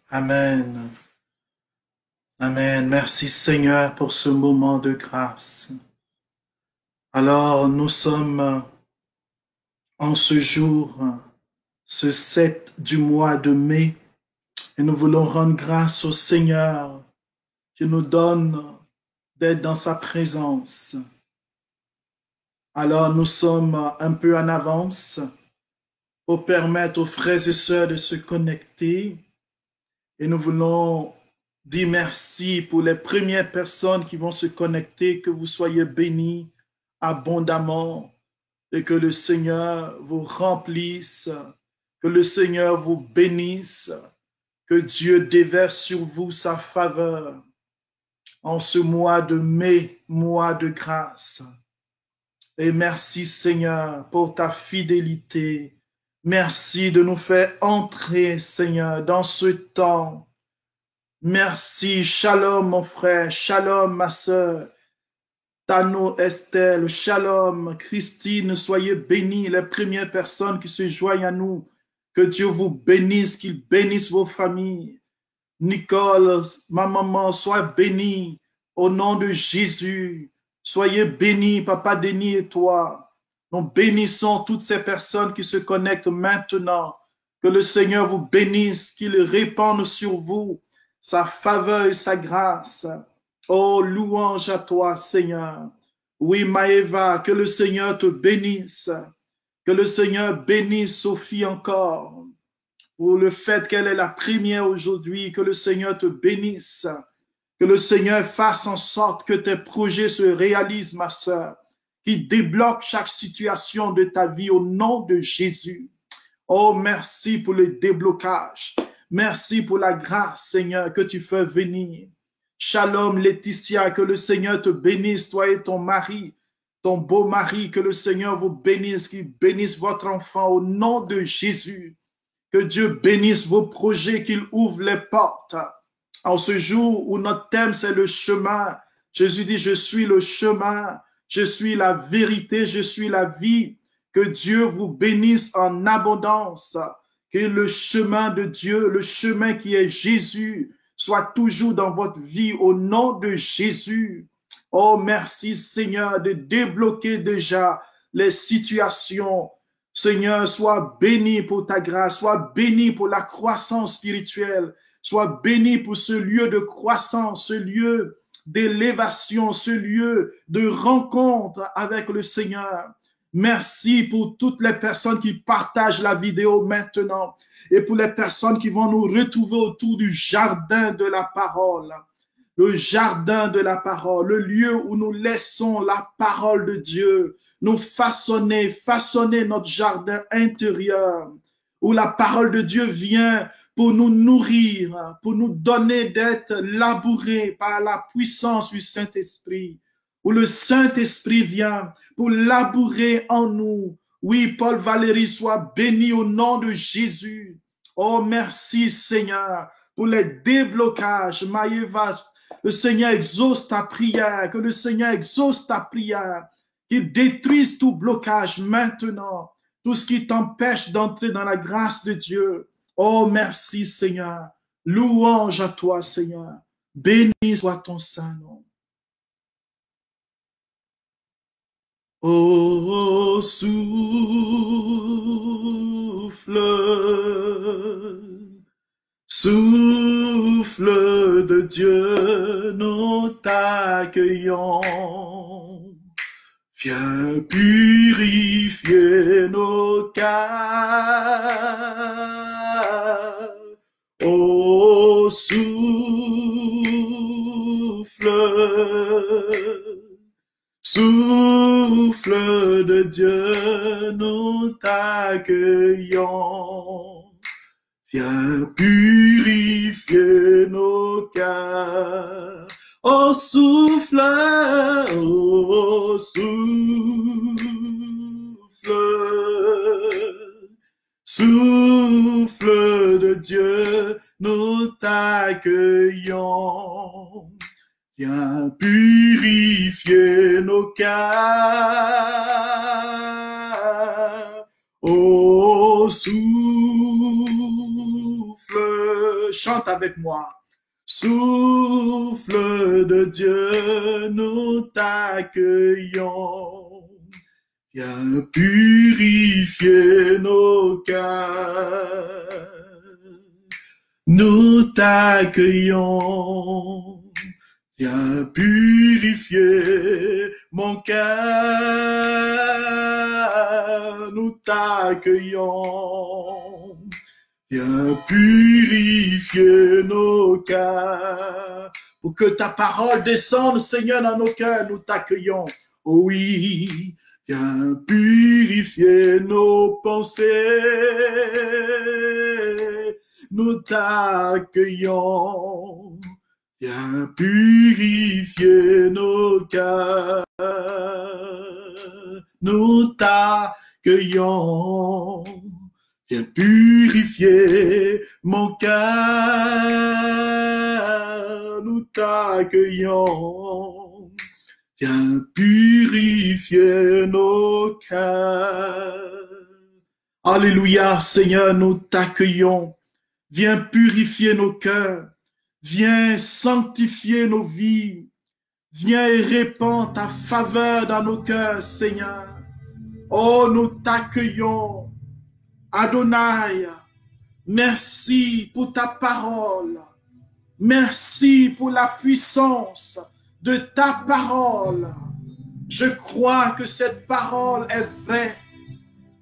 Amen. Amen. Merci Seigneur pour ce moment de grâce. Alors nous sommes en ce jour, ce 7 du mois de mai, et nous voulons rendre grâce au Seigneur qui nous donne d'être dans sa présence. Alors nous sommes un peu en avance pour permettre aux frères et sœurs de se connecter, et nous voulons dire merci pour les premières personnes qui vont se connecter, que vous soyez bénis abondamment et que le Seigneur vous remplisse, que le Seigneur vous bénisse, que Dieu déverse sur vous sa faveur en ce mois de mai, mois de grâce. Et merci Seigneur pour ta fidélité. Merci de nous faire entrer, Seigneur, dans ce temps. Merci, shalom mon frère, shalom ma sœur, Tano, Estelle, shalom, Christine, soyez bénis, les premières personnes qui se joignent à nous. Que Dieu vous bénisse, qu'il bénisse vos familles. Nicole, ma maman, sois bénie au nom de Jésus. Soyez bénis, Papa Denis et toi. Nous bénissons toutes ces personnes qui se connectent maintenant. Que le Seigneur vous bénisse, qu'il répande sur vous sa faveur et sa grâce. Oh, louange à toi, Seigneur. Oui, Maëva, que le Seigneur te bénisse. Que le Seigneur bénisse Sophie encore pour le fait qu'elle est la première aujourd'hui. Que le Seigneur te bénisse. Que le Seigneur fasse en sorte que tes projets se réalisent, ma sœur. Qu'il débloque chaque situation de ta vie au nom de Jésus. Oh, merci pour le déblocage. Merci pour la grâce, Seigneur, que tu fais venir. Shalom, Laetitia, que le Seigneur te bénisse, toi et ton mari, ton beau mari, que le Seigneur vous bénisse, qu'il bénisse votre enfant au nom de Jésus. Que Dieu bénisse vos projets, qu'il ouvre les portes. En ce jour où notre thème, c'est le chemin, Jésus dit, je suis le chemin, je suis la vérité, je suis la vie. Que Dieu vous bénisse en abondance. Que le chemin de Dieu, le chemin qui est Jésus, soit toujours dans votre vie au nom de Jésus. Oh, merci Seigneur de débloquer déjà les situations. Seigneur, sois béni pour ta grâce, sois béni pour la croissance spirituelle, sois béni pour ce lieu de croissance, ce lieu d'élévation, ce lieu de rencontre avec le Seigneur. Merci pour toutes les personnes qui partagent la vidéo maintenant et pour les personnes qui vont nous retrouver autour du jardin de la parole. Le jardin de la parole, le lieu où nous laissons la parole de Dieu nous façonner notre jardin intérieur, où la parole de Dieu vient pour nous nourrir, pour nous donner d'être labourés par la puissance du Saint-Esprit, où le Saint-Esprit vient pour labourer en nous. Oui, Paul Valéry, soit béni au nom de Jésus. Oh, merci Seigneur pour les déblocages. Maïva, le Seigneur exauce ta prière, que le Seigneur exauce ta prière, qu'il détruise tout blocage maintenant, tout ce qui t'empêche d'entrer dans la grâce de Dieu. Oh, merci Seigneur. Louange à toi, Seigneur. Béni soit ton saint nom. Oh, souffle, souffle de Dieu, nous t'accueillons. Viens purifier nos cœurs. Oh, souffle, souffle de Dieu, nous t'accueillons. Viens purifier nos cœurs. Oh, souffle, souffle de Dieu, nous t'accueillons. Viens purifier nos cœurs. Oh, souffle, chante avec moi. Souffle de Dieu, nous t'accueillons. Viens purifier nos cœurs. Nous t'accueillons. Viens purifier mon cœur. Nous t'accueillons. Viens purifier nos cœurs. Pour que ta parole descende, Seigneur, dans nos cœurs, nous t'accueillons. Oh oui, viens purifier nos pensées. Nous t'accueillons. Viens purifier nos cœurs. Nous t'accueillons. Viens purifier mon cœur, nous t'accueillons. Viens purifier nos cœurs. Alléluia, Seigneur, nous t'accueillons. Viens purifier nos cœurs. Viens sanctifier nos vies. Viens et répands ta faveur dans nos cœurs, Seigneur. Oh, nous t'accueillons. Adonai, merci pour ta parole. Merci pour la puissance de ta parole. Je crois que cette parole est vraie.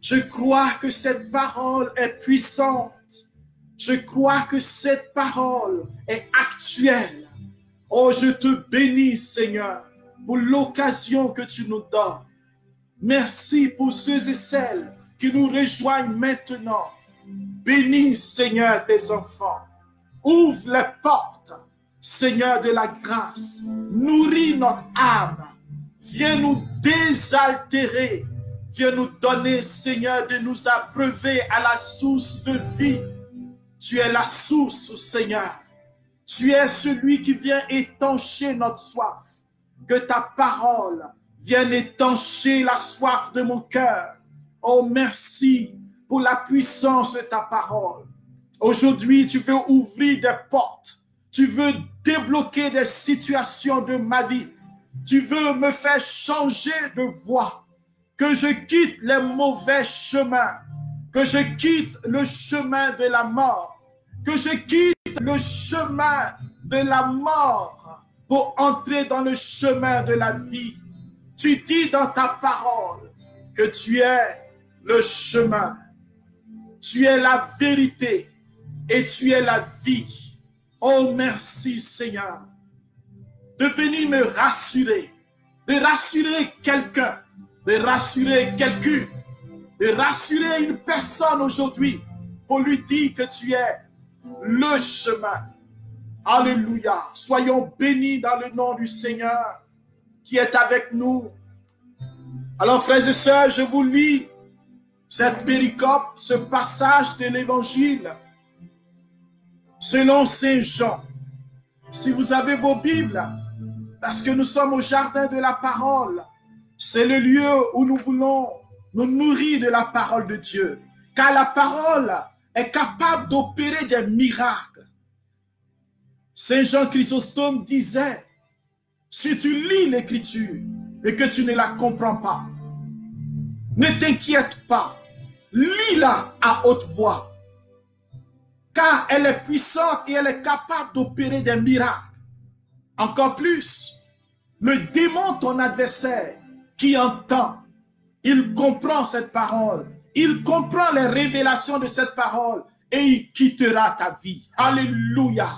Je crois que cette parole est puissante. Je crois que cette parole est actuelle. Oh, je te bénis, Seigneur, pour l'occasion que tu nous donnes. Merci pour ceux et celles qui nous rejoignent maintenant. Bénis, Seigneur, tes enfants. Ouvre les portes, Seigneur de la grâce. Nourris notre âme. Viens nous désaltérer. Viens nous donner, Seigneur, de nous abreuver à la source de vie. Tu es la source, Seigneur. Tu es celui qui vient étancher notre soif. Que ta parole vienne étancher la soif de mon cœur. Oh, merci pour la puissance de ta parole. Aujourd'hui, tu veux ouvrir des portes. Tu veux débloquer des situations de ma vie. Tu veux me faire changer de voie. Que je quitte les mauvais chemins. Que je quitte le chemin de la mort. Que je quitte le chemin de la mort pour entrer dans le chemin de la vie. Tu dis dans ta parole que tu es le chemin, tu es la vérité et tu es la vie. Oh, merci Seigneur de venir me rassurer, de rassurer quelqu'un, de rassurer quelqu'une, de rassurer une personne aujourd'hui pour lui dire que tu es le chemin. Alléluia. Soyons bénis dans le nom du Seigneur qui est avec nous. Alors, frères et sœurs, je vous lis cette péricope, ce passage de l'Évangile selon Saint Jean. Si vous avez vos Bibles, parce que nous sommes au jardin de la parole, c'est le lieu où nous voulons nous nourrir de la parole de Dieu. Car la parole est capable d'opérer des miracles. Saint Jean Chrysostome disait, si tu lis l'Écriture et que tu ne la comprends pas, ne t'inquiète pas, lis-la à haute voix, car elle est puissante et elle est capable d'opérer des miracles. Encore plus, le démon, ton adversaire, qui entend, il comprend cette parole, il comprend les révélations de cette parole et il quittera ta vie. Alléluia.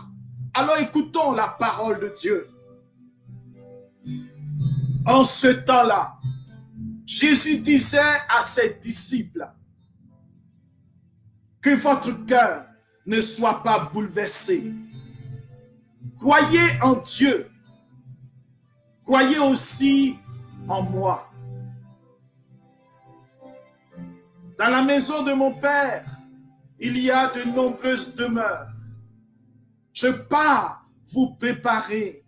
Alors écoutons la parole de Dieu. En ce temps-là, Jésus disait à ses disciples que votre cœur ne soit pas bouleversé. Croyez en Dieu. Croyez aussi en moi. Dans la maison de mon Père, il y a de nombreuses demeures. Je pars vous préparer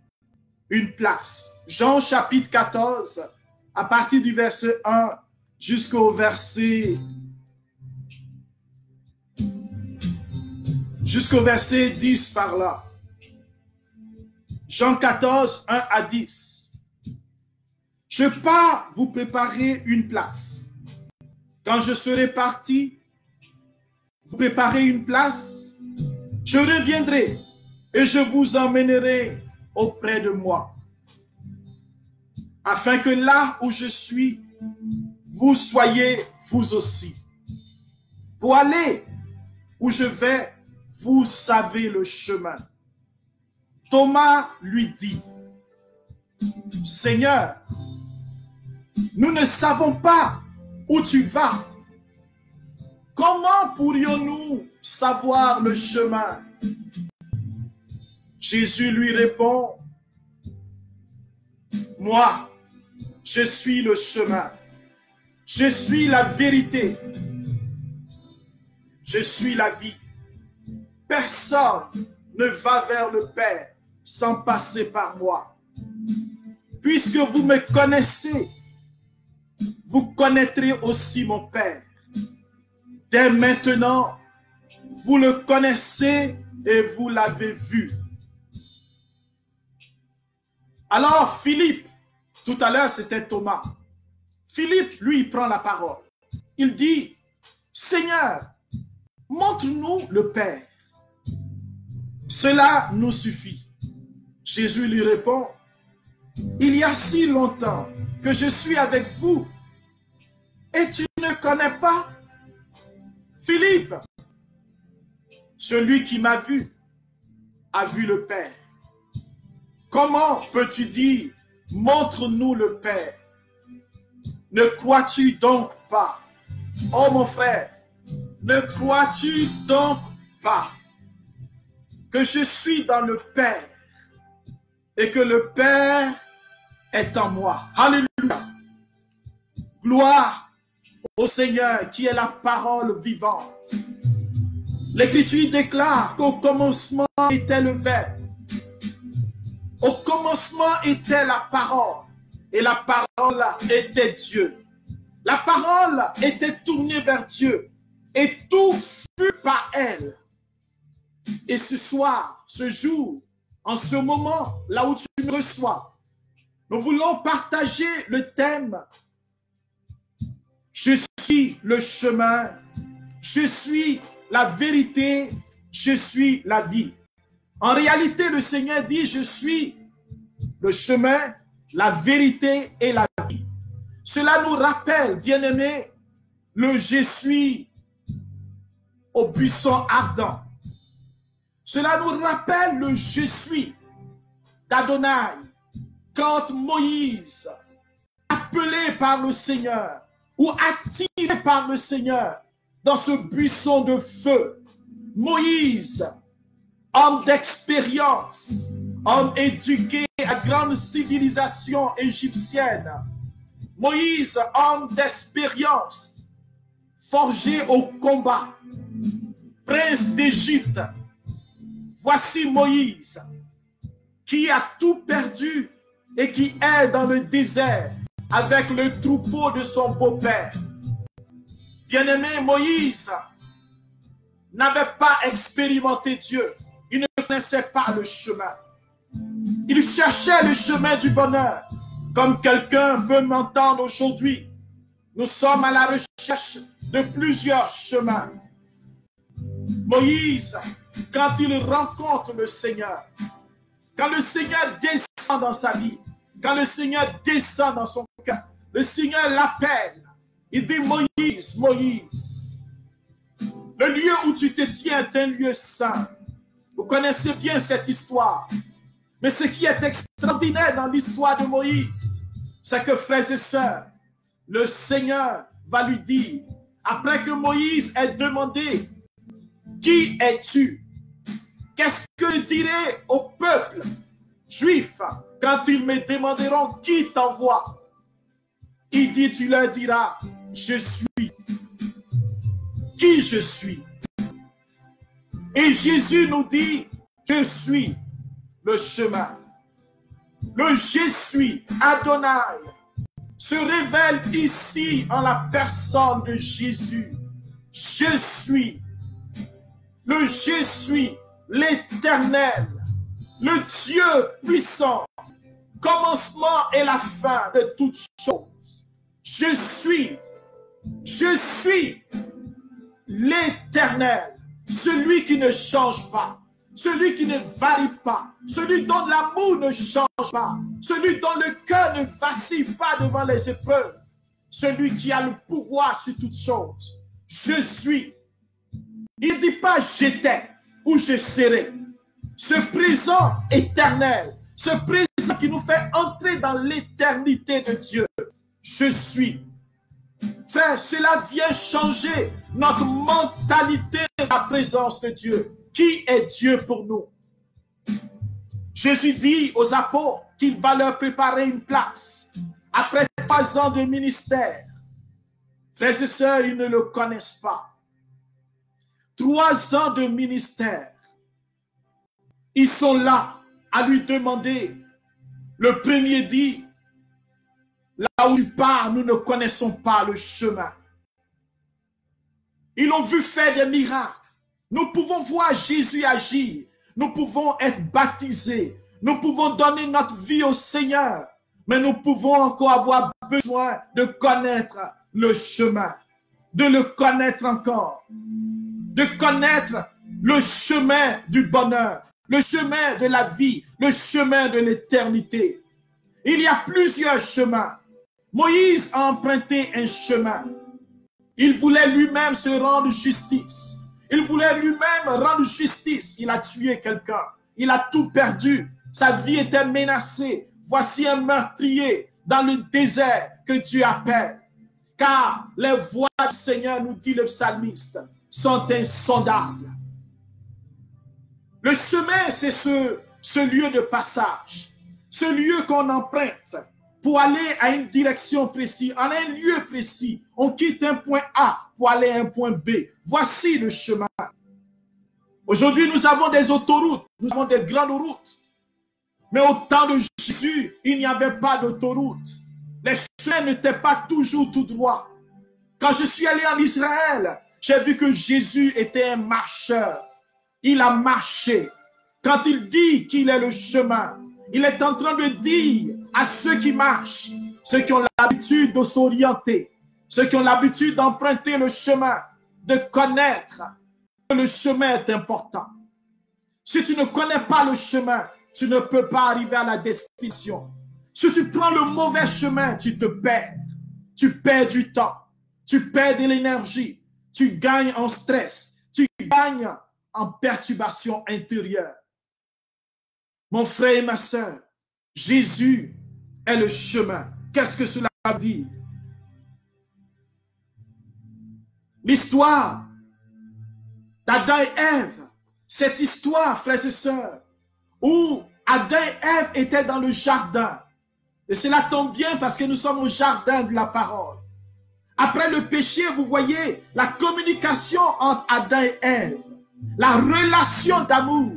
une place. Jean chapitre 14, à partir du verset 1 jusqu'au verset jusqu'au verset 10 par là. Jean 14, 1 à 10. Je pars vous préparer une place. Quand je serai parti, vous préparez une place, je reviendrai et je vous emmènerai auprès de moi, afin que là où je suis, vous soyez vous aussi. Pour aller où je vais, vous savez le chemin. Thomas lui dit, Seigneur, nous ne savons pas où tu vas. Comment pourrions-nous savoir le chemin? Jésus lui répond, moi, je suis le chemin. Je suis la vérité. Je suis la vie. Personne ne va vers le Père sans passer par moi. Puisque vous me connaissez, vous connaîtrez aussi mon Père. Dès maintenant, vous le connaissez et vous l'avez vu. Alors Philippe, tout à l'heure c'était Thomas. Philippe, lui, prend la parole. Il dit, Seigneur, montre-nous le Père. Cela nous suffit. Jésus lui répond, il y a si longtemps que je suis avec vous et tu ne connais pas Philippe. Celui qui m'a vu a vu le Père. Comment peux-tu dire, montre-nous le Père? Ne crois-tu donc pas? Oh mon frère, ne crois-tu donc pas que je suis dans le Père et que le Père est en moi? Alléluia! Gloire au Seigneur qui est la parole vivante. L'Écriture déclare qu'au commencement était le Verbe. Au commencement était la parole. Et la parole était Dieu. La parole était tournée vers Dieu. Et tout fut par elle. Et ce soir, ce jour, en ce moment, là où tu me reçois, nous voulons partager le thème. Je suis le chemin. Je suis la vérité. Je suis la vie. En réalité, le Seigneur dit, je suis le chemin, la vérité et la vie. Cela nous rappelle, bien-aimés, le je suis au buisson ardent. Cela nous rappelle le je suis d'Adonai. Quand Moïse, appelé par le Seigneur ou attiré par le Seigneur dans ce buisson de feu, Moïse, homme d'expérience, homme éduqué à grande civilisation égyptienne. Moïse, homme d'expérience, forgé au combat, prince d'Égypte. Voici Moïse, qui a tout perdu et qui est dans le désert avec le troupeau de son beau-père. Bien-aimé, Moïse n'avait pas expérimenté Dieu. Il ne connaissait pas le chemin. Il cherchait le chemin du bonheur. Comme quelqu'un peut m'entendre aujourd'hui, nous sommes à la recherche de plusieurs chemins. Moïse, quand il rencontre le Seigneur, quand le Seigneur descend dans sa vie, quand le Seigneur descend dans son cœur, le Seigneur l'appelle. Il dit, Moïse, Moïse, le lieu où tu te tiens est un lieu saint. Vous connaissez bien cette histoire. Mais ce qui est extraordinaire dans l'histoire de Moïse, c'est que, frères et sœurs, le Seigneur va lui dire, après que Moïse ait demandé, qui es-tu? Qu'est-ce que je dirai au peuple juif quand ils me demanderont qui t'envoie? Il dit, tu leur diras, je suis. Qui je suis? Et Jésus nous dit, je suis le chemin. Le je suis, Adonai, se révèle ici en la personne de Jésus. Je suis le je suis, l'Éternel, le Dieu puissant, commencement et la fin de toutes choses. Je suis l'Éternel, celui qui ne change pas, celui qui ne varie pas, celui dont l'amour ne change pas, celui dont le cœur ne vacille pas devant les épreuves, celui qui a le pouvoir sur toutes choses. Je suis. Il ne dit pas j'étais ou je serai. Ce présent éternel, ce présent qui nous fait entrer dans l'éternité de Dieu. Je suis. Frère, cela vient changer notre mentalité de la présence de Dieu. Qui est Dieu pour nous? Jésus dit aux apôtres qu'il va leur préparer une place. Après 3 ans de ministère, frères et sœurs, ils ne le connaissent pas. 3 ans de ministère, ils sont là à lui demander. Le premier dit, là où tu pars, nous ne connaissons pas le chemin. Ils l'ont vu faire des miracles. Nous pouvons voir Jésus agir. Nous pouvons être baptisés. Nous pouvons donner notre vie au Seigneur. Mais nous pouvons encore avoir besoin de connaître le chemin. De le connaître encore. De connaître le chemin du bonheur. Le chemin de la vie. Le chemin de l'éternité. Il y a plusieurs chemins. Moïse a emprunté un chemin. Il voulait lui-même se rendre justice. Il voulait lui-même rendre justice. Il a tué quelqu'un. Il a tout perdu. Sa vie était menacée. Voici un meurtrier dans le désert que Dieu appelle. Car les voies du Seigneur, nous dit le psalmiste, sont insondables. Le chemin, c'est ce lieu de passage. Ce lieu qu'on emprunte pour aller à une direction précise, en un lieu précis. On quitte un point A pour aller à un point B. Voici le chemin. Aujourd'hui, nous avons des autoroutes, nous avons des grandes routes. Mais au temps de Jésus, il n'y avait pas d'autoroute. Les chemins n'étaient pas toujours tout droits. Quand je suis allé en Israël, j'ai vu que Jésus était un marcheur. Il a marché. Quand il dit qu'il est le chemin, il est en train de dire à ceux qui marchent, ceux qui ont l'habitude de s'orienter, ceux qui ont l'habitude d'emprunter le chemin, de connaître que le chemin est important. Si tu ne connais pas le chemin, tu ne peux pas arriver à la destination. Si tu prends le mauvais chemin, tu te perds. Tu perds du temps, tu perds de l'énergie, tu gagnes en stress, tu gagnes en perturbation intérieure. Mon frère et ma sœur, Jésus est le chemin. Qu'est-ce que cela veut dire? L'histoire d'Adam et Ève, cette histoire, frères et sœurs, où Adam et Ève étaient dans le jardin. Et cela tombe bien parce que nous sommes au jardin de la parole. Après le péché, vous voyez la communication entre Adam et Ève, la relation d'amour.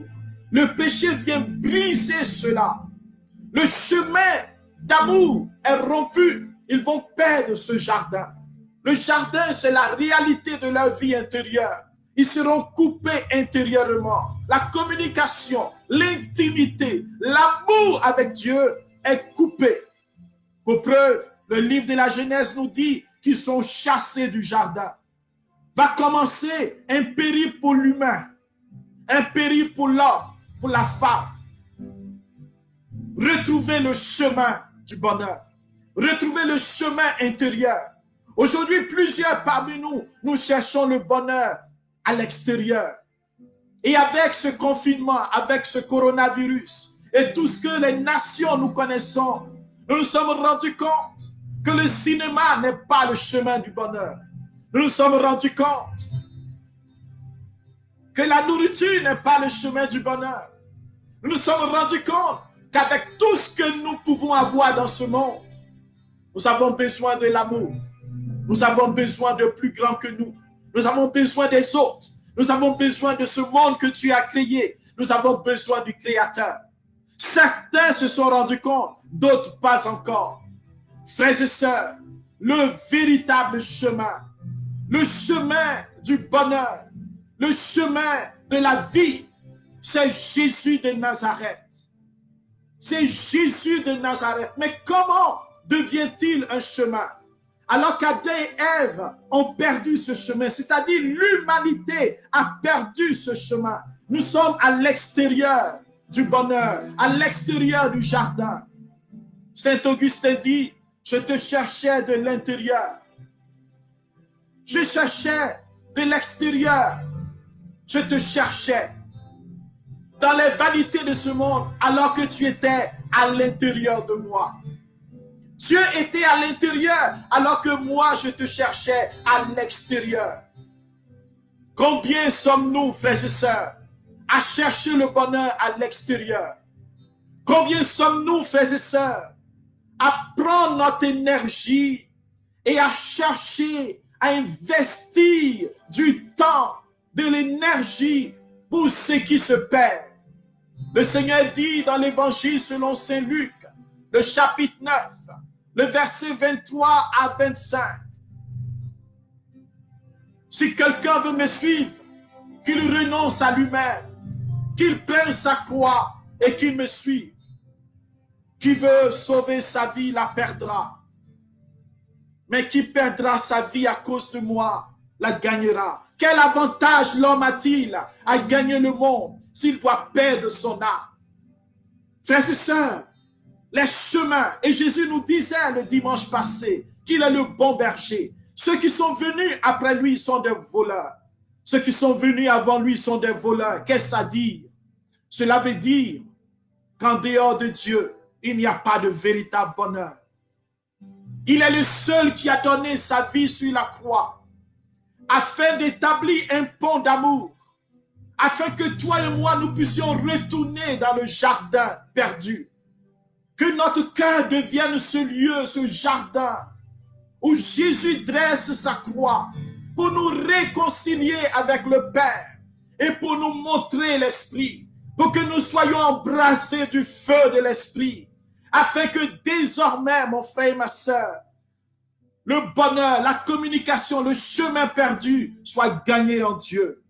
Le péché vient briser cela. Le chemin d'amour est rompu. Ils vont perdre ce jardin. Le jardin, c'est la réalité de leur vie intérieure. Ils seront coupés intérieurement. La communication, l'intimité, l'amour avec Dieu est coupé. Pour preuve, le livre de la Genèse nous dit qu'ils sont chassés du jardin. Va commencer un périple pour l'humain, un périple pour l'homme, pour la femme. Retrouver le chemin du bonheur. Retrouver le chemin intérieur. Aujourd'hui, plusieurs parmi nous, nous cherchons le bonheur à l'extérieur. Et avec ce confinement, avec ce coronavirus et tout ce que les nations nous connaissons, nous nous sommes rendus compte que le cinéma n'est pas le chemin du bonheur. Nous nous sommes rendus compte que la nourriture n'est pas le chemin du bonheur. Nous nous sommes rendus compte qu'avec tout ce que nous pouvons avoir dans ce monde, nous avons besoin de l'amour. Nous avons besoin de plus grand que nous. Nous avons besoin des autres. Nous avons besoin de ce monde que Dieu a créé. Nous avons besoin du Créateur. Certains se sont rendus compte, d'autres pas encore. Frères et sœurs, le véritable chemin, le chemin du bonheur, le chemin de la vie, c'est Jésus de Nazareth. C'est Jésus de Nazareth. Mais comment devient-il un chemin? Alors qu'Adam et Ève ont perdu ce chemin, c'est-à-dire l'humanité a perdu ce chemin. Nous sommes à l'extérieur du bonheur, à l'extérieur du jardin. Saint Augustin dit, je te cherchais de l'intérieur. Je cherchais de l'extérieur. Je te cherchais dans les vanités de ce monde alors que tu étais à l'intérieur de moi. Dieu était à l'intérieur alors que moi je te cherchais à l'extérieur. Combien sommes-nous, frères et sœurs, à chercher le bonheur à l'extérieur? Combien sommes-nous, frères et sœurs, à prendre notre énergie et à chercher, à investir du temps, de l'énergie pour ce qui se perd? Le Seigneur dit dans l'évangile selon Saint Luc, le chapitre 9, le verset 23 à 25. Si quelqu'un veut me suivre, qu'il renonce à lui-même, qu'il prenne sa croix et qu'il me suive. Qui veut sauver sa vie la perdra. Mais qui perdra sa vie à cause de moi la gagnera. Quel avantage l'homme a-t-il à gagner le monde s'il doit perdre son âme? Frères et sœurs, les chemins, et Jésus nous disait le dimanche passé qu'il est le bon berger. Ceux qui sont venus après lui sont des voleurs. Ceux qui sont venus avant lui sont des voleurs. Qu'est-ce à dire? Cela veut dire qu'en dehors de Dieu, il n'y a pas de véritable bonheur. Il est le seul qui a donné sa vie sur la croix afin d'établir un pont d'amour, afin que toi et moi nous puissions retourner dans le jardin perdu. Que notre cœur devienne ce lieu, ce jardin où Jésus dresse sa croix pour nous réconcilier avec le Père et pour nous montrer l'Esprit, pour que nous soyons embrassés du feu de l'Esprit, afin que désormais, mon frère et ma sœur, le bonheur, la communication, le chemin perdu soit gagné en Dieu.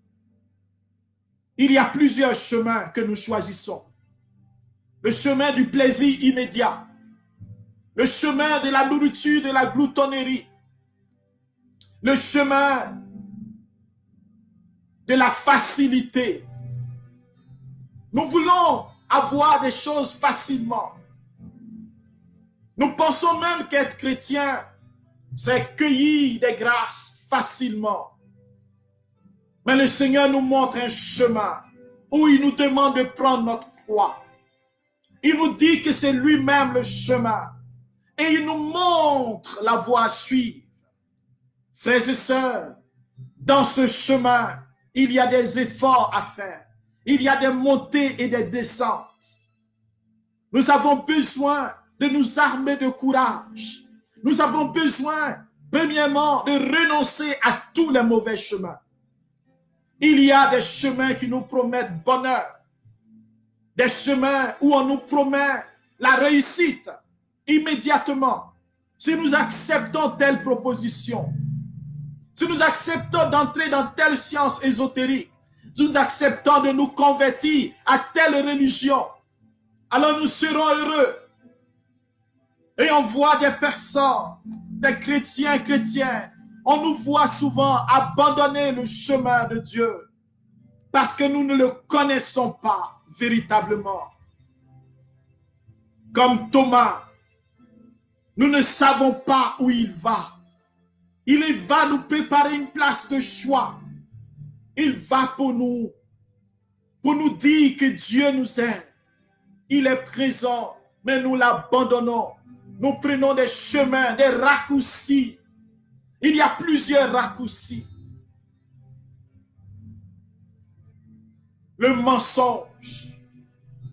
Il y a plusieurs chemins que nous choisissons. Le chemin du plaisir immédiat, le chemin de la nourriture, de la gloutonnerie, le chemin de la facilité. Nous voulons avoir des choses facilement. Nous pensons même qu'être chrétien, c'est cueillir des grâces facilement. Mais le Seigneur nous montre un chemin où il nous demande de prendre notre croix. Il nous dit que c'est lui-même le chemin. Et il nous montre la voie à suivre. Frères et sœurs, dans ce chemin, il y a des efforts à faire. Il y a des montées et des descentes. Nous avons besoin de nous armer de courage. Nous avons besoin, premièrement, de renoncer à tous les mauvais chemins. Il y a des chemins qui nous promettent bonheur. Des chemins où on nous promet la réussite immédiatement. Si nous acceptons telle proposition, si nous acceptons d'entrer dans telle science ésotérique, si nous acceptons de nous convertir à telle religion, alors nous serons heureux. Et on voit des personnes, des chrétiens, on nous voit souvent abandonner le chemin de Dieu parce que nous ne le connaissons pas véritablement. Comme Thomas, nous ne savons pas où il va. Il va nous préparer une place de choix. Il va pour nous dire que Dieu nous aime. Il est présent, mais nous l'abandonnons. Nous prenons des chemins, des raccourcis. Il y a plusieurs raccourcis. Le mensonge.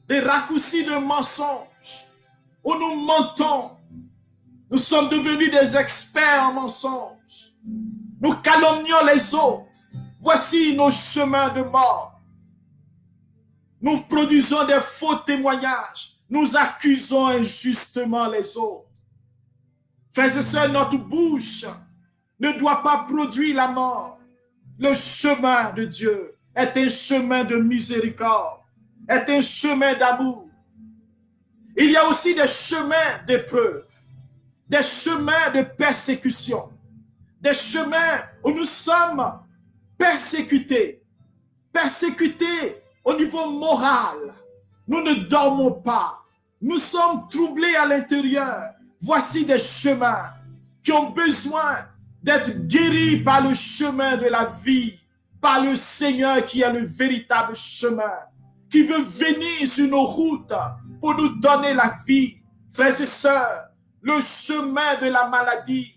Des raccourcis de mensonges. Où nous mentons. Nous sommes devenus des experts en mensonges. Nous calomnions les autres. Voici nos chemins de mort. Nous produisons des faux témoignages. Nous accusons injustement les autres. Frères et sœurs, notre bouche ne doit pas produire la mort. Le chemin de Dieu, est un chemin de miséricorde, est un chemin d'amour. Il y a aussi des chemins d'épreuve, des chemins de persécution, des chemins où nous sommes persécutés, persécutés au niveau moral. Nous ne dormons pas, nous sommes troublés à l'intérieur. Voici des chemins qui ont besoin d'être guéris par le chemin de la vie, par le Seigneur qui est le véritable chemin, qui veut venir sur nos routes pour nous donner la vie. Frères et sœurs, le chemin de la maladie,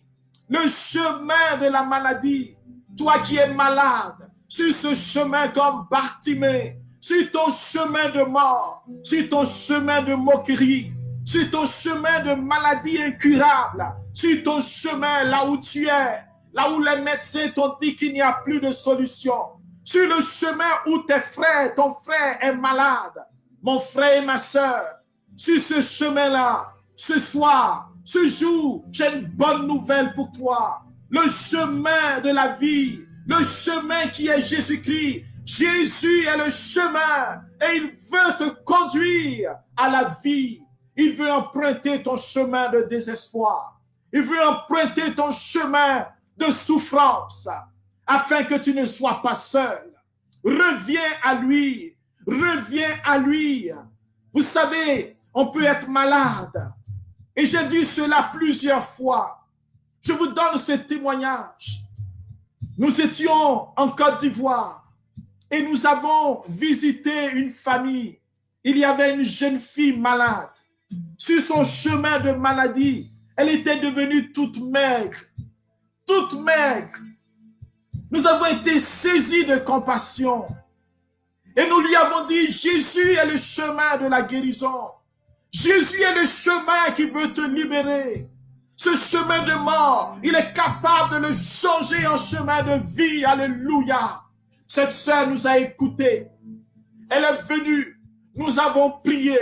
le chemin de la maladie, toi qui es malade, sur ce chemin comme Bartimée, sur ton chemin de mort, sur ton chemin de moquerie, sur ton chemin de maladie incurable, sur ton chemin là où tu es, là où les médecins t'ont dit qu'il n'y a plus de solution, sur le chemin où tes frères, ton frère est malade, mon frère et ma soeur, sur ce chemin-là, ce soir, ce jour, j'ai une bonne nouvelle pour toi. Le chemin de la vie, le chemin qui est Jésus-Christ. Jésus est le chemin et il veut te conduire à la vie. Il veut emprunter ton chemin de désespoir. Il veut emprunter ton chemin de souffrance afin que tu ne sois pas seul. Reviens à lui. Reviens à lui. Vous savez, on peut être malade. Et j'ai vu cela plusieurs fois. Je vous donne ce témoignage. Nous étions en Côte d'Ivoire et nous avons visité une famille. Il y avait une jeune fille malade. Sur son chemin de maladie, elle était devenue toute maigre. Toute maigre. Nous avons été saisis de compassion. Et nous lui avons dit, Jésus est le chemin de la guérison. Jésus est le chemin qui veut te libérer. Ce chemin de mort, il est capable de le changer en chemin de vie. Alléluia. Cette sœur nous a écoutés. Elle est venue. Nous avons prié.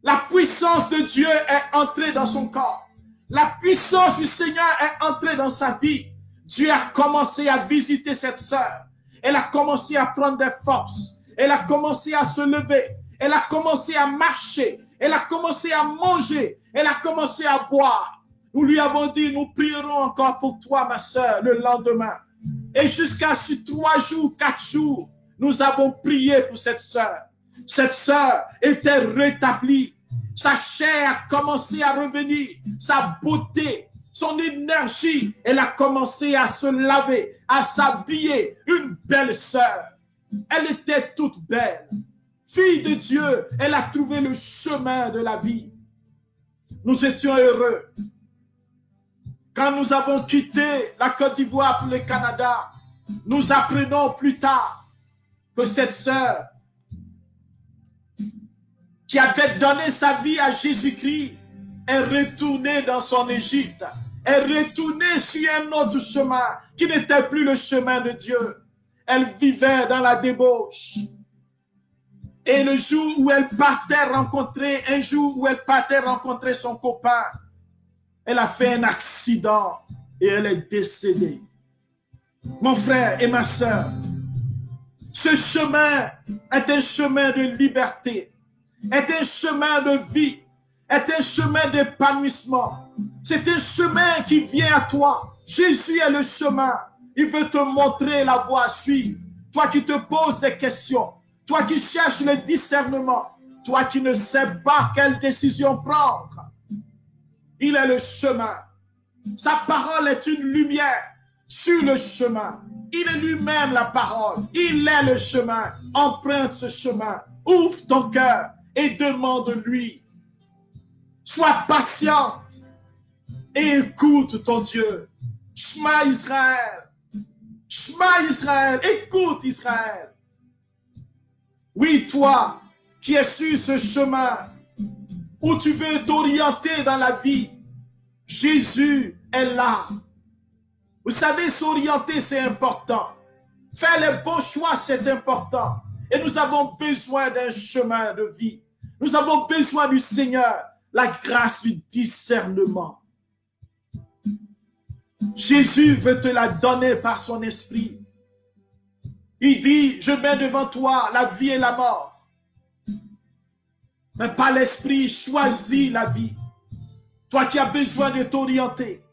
La puissance de Dieu est entrée dans son corps. La puissance du Seigneur est entrée dans sa vie. Dieu a commencé à visiter cette sœur. Elle a commencé à prendre des forces. Elle a commencé à se lever. Elle a commencé à marcher. Elle a commencé à manger. Elle a commencé à boire. Nous lui avons dit, nous prierons encore pour toi, ma sœur, le lendemain. Et jusqu'à ces 3 jours, 4 jours, nous avons prié pour cette sœur. Cette sœur était rétablie. Sa chair a commencé à revenir. Sa beauté, son énergie, elle a commencé à se laver, à s'habiller. Une belle sœur. Elle était toute belle. Fille de Dieu, elle a trouvé le chemin de la vie. Nous étions heureux. Quand nous avons quitté la Côte d'Ivoire pour le Canada, nous apprenons plus tard que cette sœur qui avait donné sa vie à Jésus-Christ est retournée dans son Égypte, est retournée sur un autre chemin qui n'était plus le chemin de Dieu. Elle vivait dans la débauche. Et le jour où elle partait rencontrer, un jour où elle partait rencontrer son copain, elle a fait un accident et elle est décédée. Mon frère et ma sœur, ce chemin est un chemin de liberté, est un chemin de vie, est un chemin d'épanouissement. C'est un chemin qui vient à toi. Jésus est le chemin. Il veut te montrer la voie à suivre. Toi qui te poses des questions, toi qui cherches le discernement, toi qui ne sais pas quelle décision prendre. Il est le chemin. Sa parole est une lumière sur le chemin. Il est lui-même la parole. Il est le chemin. Emprunte ce chemin. Ouvre ton cœur et demande-lui. Sois patiente et écoute ton Dieu. Shema Israël. Shema Israël. Écoute Israël. Oui, toi qui es sur ce chemin où tu veux t'orienter dans la vie, Jésus est là. Vous savez, s'orienter, c'est important. Faire les bons choix, c'est important. Et nous avons besoin d'un chemin de vie. Nous avons besoin du Seigneur, la grâce du discernement. Jésus veut te la donner par son esprit. Il dit, je mets devant toi la vie et la mort. Mais par l'esprit, choisis la vie. Toi qui as besoin de t'orienter.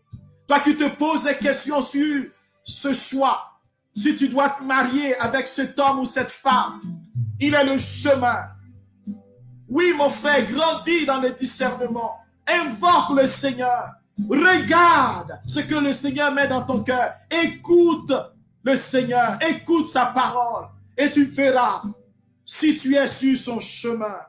Toi qui te poses des questions sur ce choix. Si tu dois te marier avec cet homme ou cette femme, il est le chemin. Oui, mon frère, grandis dans le discernement. Invoque le Seigneur. Regarde ce que le Seigneur met dans ton cœur. Écoute le Seigneur. Écoute sa parole. Et tu verras si tu es sur son chemin.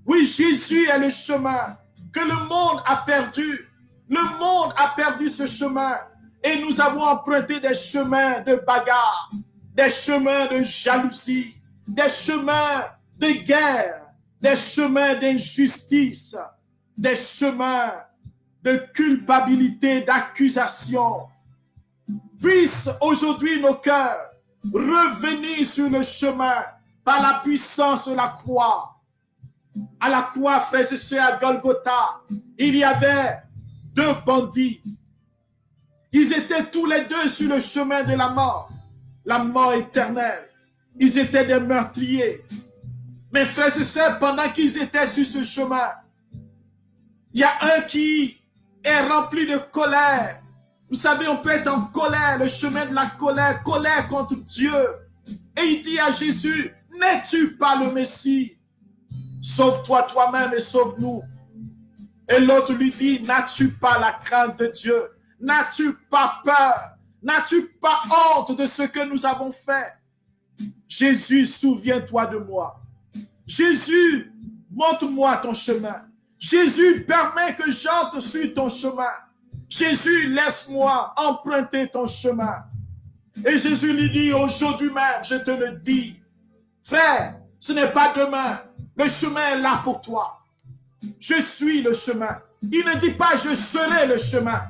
Oui, Jésus est le chemin que le monde a perdu. Le monde a perdu ce chemin. Et nous avons emprunté des chemins de bagarre, des chemins de jalousie, des chemins de guerre, des chemins d'injustice, des chemins de culpabilité, d'accusation. Puisse aujourd'hui nos cœurs revenir sur le chemin par la puissance de la croix. À la croix, frères et sœurs, à Golgotha, il y avait deux bandits. Ils étaient tous les deux sur le chemin de la mort éternelle. Ils étaient des meurtriers. Mais frères et sœurs, pendant qu'ils étaient sur ce chemin, il y a un qui est rempli de colère. Vous savez, on peut être en colère, le chemin de la colère, colère contre Dieu. Et il dit à Jésus, n'es-tu pas le Messie? Sauve-toi toi-même et sauve-nous. Et l'autre lui dit, n'as-tu pas la crainte de Dieu? N'as-tu pas peur? N'as-tu pas honte de ce que nous avons fait? Jésus, souviens-toi de moi. Jésus, montre-moi ton chemin. Jésus, permets que j'entre sur ton chemin. Jésus, laisse-moi emprunter ton chemin. Et Jésus lui dit, aujourd'hui même, je te le dis, frère, ce n'est pas demain. Le chemin est là pour toi. Je suis le chemin. Il ne dit pas, je serai le chemin.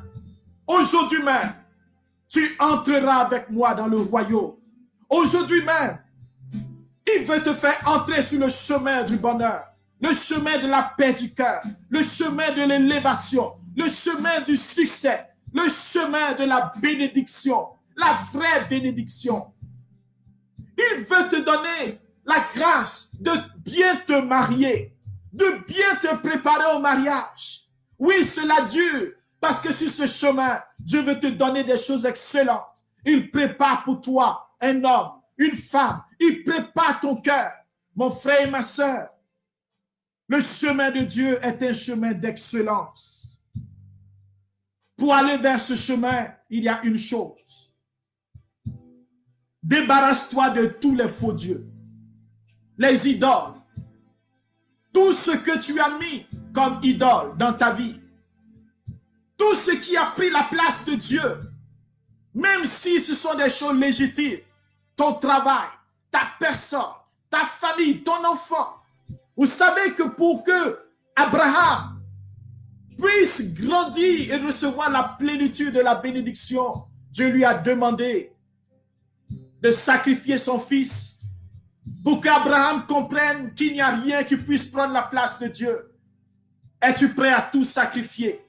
Aujourd'hui même, tu entreras avec moi dans le royaume. Aujourd'hui même, il veut te faire entrer sur le chemin du bonheur, le chemin de la paix du cœur, le chemin de l'élévation, le chemin du succès, le chemin de la bénédiction, la vraie bénédiction. Il veut te donner la grâce de bien te marier, de bien te préparer au mariage. Oui, cela dure, parce que sur ce chemin, Dieu veut te donner des choses excellentes. Il prépare pour toi un homme, une femme. Il prépare ton cœur. Mon frère et ma sœur, le chemin de Dieu est un chemin d'excellence. Pour aller vers ce chemin, il y a une chose. Débarrasse-toi de tous les faux dieux, les idoles, tout ce que tu as mis comme idole dans ta vie. Tout ce qui a pris la place de Dieu, même si ce sont des choses légitimes, ton travail, ta personne, ta famille, ton enfant. Vous savez que pour que Abraham puisse grandir et recevoir la plénitude de la bénédiction, Dieu lui a demandé de sacrifier son fils pour qu'Abraham comprenne qu'il n'y a rien qui puisse prendre la place de Dieu. Es-tu prêt à tout sacrifier?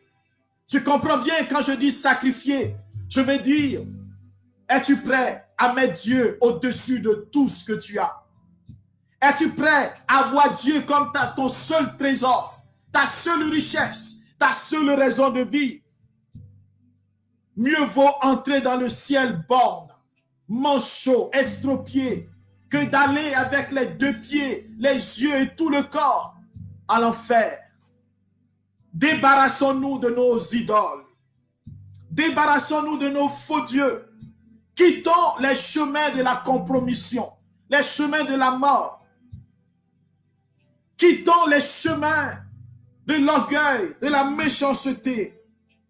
Tu comprends bien quand je dis sacrifier, je veux dire, es-tu prêt à mettre Dieu au-dessus de tout ce que tu as? Es-tu prêt à voir Dieu comme ton seul trésor, ta seule richesse, ta seule raison de vie? Mieux vaut entrer dans le ciel borne, manchot, estropié, que d'aller avec les deux pieds, les yeux et tout le corps à l'enfer. Débarrassons-nous de nos idoles. Débarrassons-nous de nos faux dieux. Quittons les chemins de la compromission, les chemins de la mort. Quittons les chemins de l'orgueil, de la méchanceté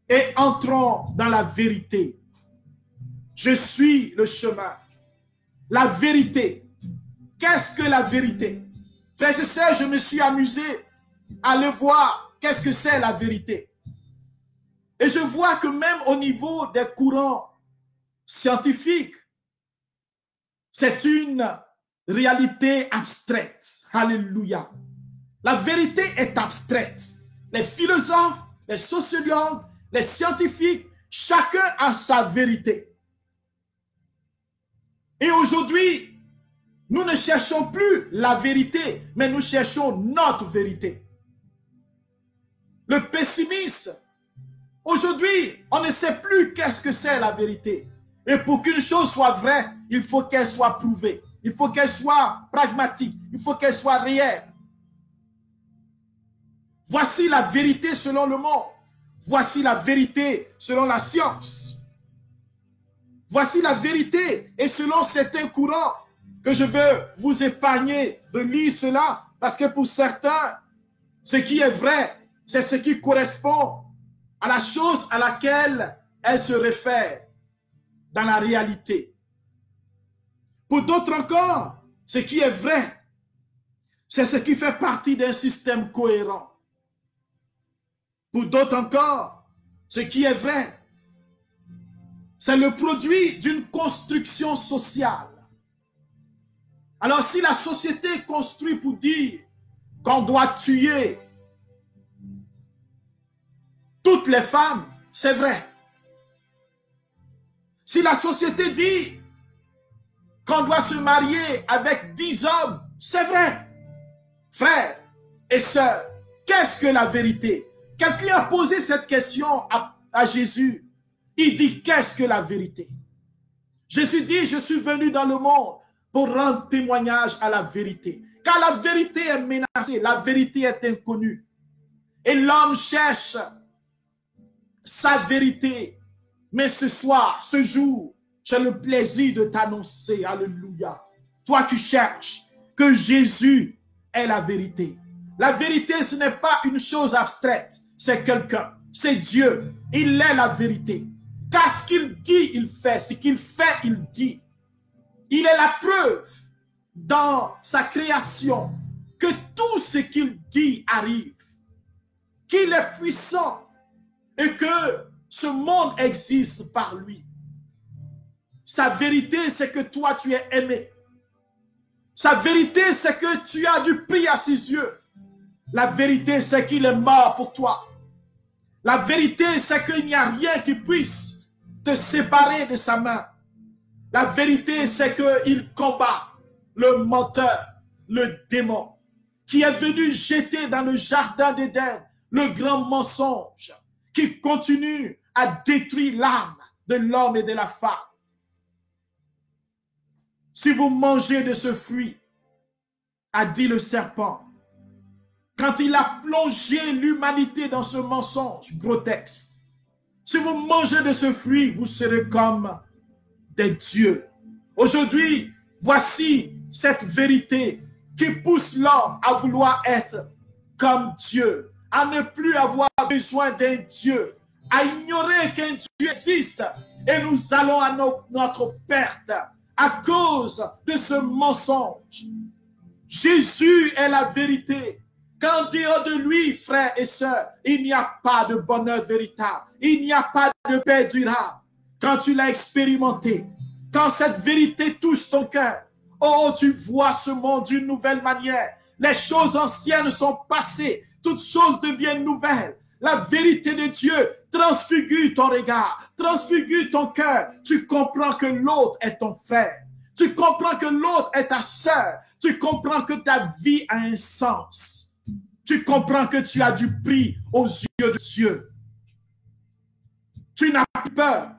et entrons dans la vérité. Je suis le chemin. La vérité. Qu'est-ce que la vérité? Frères et sœurs, je me suis amusé à le voir. Qu'est-ce que c'est la vérité? Et je vois que même au niveau des courants scientifiques, c'est une réalité abstraite. Alléluia. La vérité est abstraite. Les philosophes, les sociologues, les scientifiques, chacun a sa vérité. Et aujourd'hui, nous ne cherchons plus la vérité, mais nous cherchons notre vérité. Le pessimisme, aujourd'hui, on ne sait plus qu'est-ce que c'est la vérité. Et pour qu'une chose soit vraie, il faut qu'elle soit prouvée. Il faut qu'elle soit pragmatique. Il faut qu'elle soit réelle. Voici la vérité selon le monde. Voici la vérité selon la science. Voici la vérité. Et selon certains courants, que je veux vous épargner de lire cela, parce que pour certains, ce qui est vrai, c'est ce qui correspond à la chose à laquelle elle se réfère dans la réalité. Pour d'autres encore, ce qui est vrai, c'est ce qui fait partie d'un système cohérent. Pour d'autres encore, ce qui est vrai, c'est le produit d'une construction sociale. Alors si la société est construite pour dire qu'on doit tuer toutes les femmes, c'est vrai. Si la société dit qu'on doit se marier avec 10 hommes, c'est vrai. Frères et sœurs, qu'est-ce que la vérité? Quelqu'un a posé cette question à Jésus. Il dit, qu'est-ce que la vérité? Jésus dit, je suis venu dans le monde pour rendre témoignage à la vérité. Car la vérité est menacée, la vérité est inconnue. Et l'homme cherche sa vérité. Mais ce soir, ce jour, j'ai le plaisir de t'annoncer, alléluia. Toi qui cherches que Jésus est la vérité. La vérité, ce n'est pas une chose abstraite, c'est quelqu'un, c'est Dieu. Il est la vérité. Car ce qu'il dit, il fait. Ce qu'il fait, il dit. Il est la preuve dans sa création que tout ce qu'il dit arrive. Qu'il est puissant et que ce monde existe par lui. Sa vérité, c'est que toi, tu es aimé. Sa vérité, c'est que tu as du prix à ses yeux. La vérité, c'est qu'il est mort pour toi. La vérité, c'est qu'il n'y a rien qui puisse te séparer de sa main. La vérité, c'est qu'il combat le menteur, le démon, qui est venu jeter dans le jardin d'Éden le grand mensonge, qui continue à détruire l'âme de l'homme et de la femme. Si vous mangez de ce fruit, a dit le serpent, quand il a plongé l'humanité dans ce mensonge grotesque, si vous mangez de ce fruit, vous serez comme des dieux. Aujourd'hui, voici cette vérité qui pousse l'homme à vouloir être comme Dieu, à ne plus avoir besoin d'un Dieu, à ignorer qu'un Dieu existe. Et nous allons à notre perte à cause de ce mensonge. Jésus est la vérité. Qu'en dehors de lui, frères et sœurs, il n'y a pas de bonheur véritable. Il n'y a pas de paix durable. Quand tu l'as expérimenté, quand cette vérité touche ton cœur, oh, tu vois ce monde d'une nouvelle manière. Les choses anciennes sont passées. Toutes choses deviennent nouvelles. La vérité de Dieu transfigure ton regard, transfigure ton cœur. Tu comprends que l'autre est ton frère. Tu comprends que l'autre est ta sœur. Tu comprends que ta vie a un sens. Tu comprends que tu as du prix aux yeux de Dieu. Tu n'as plus peur.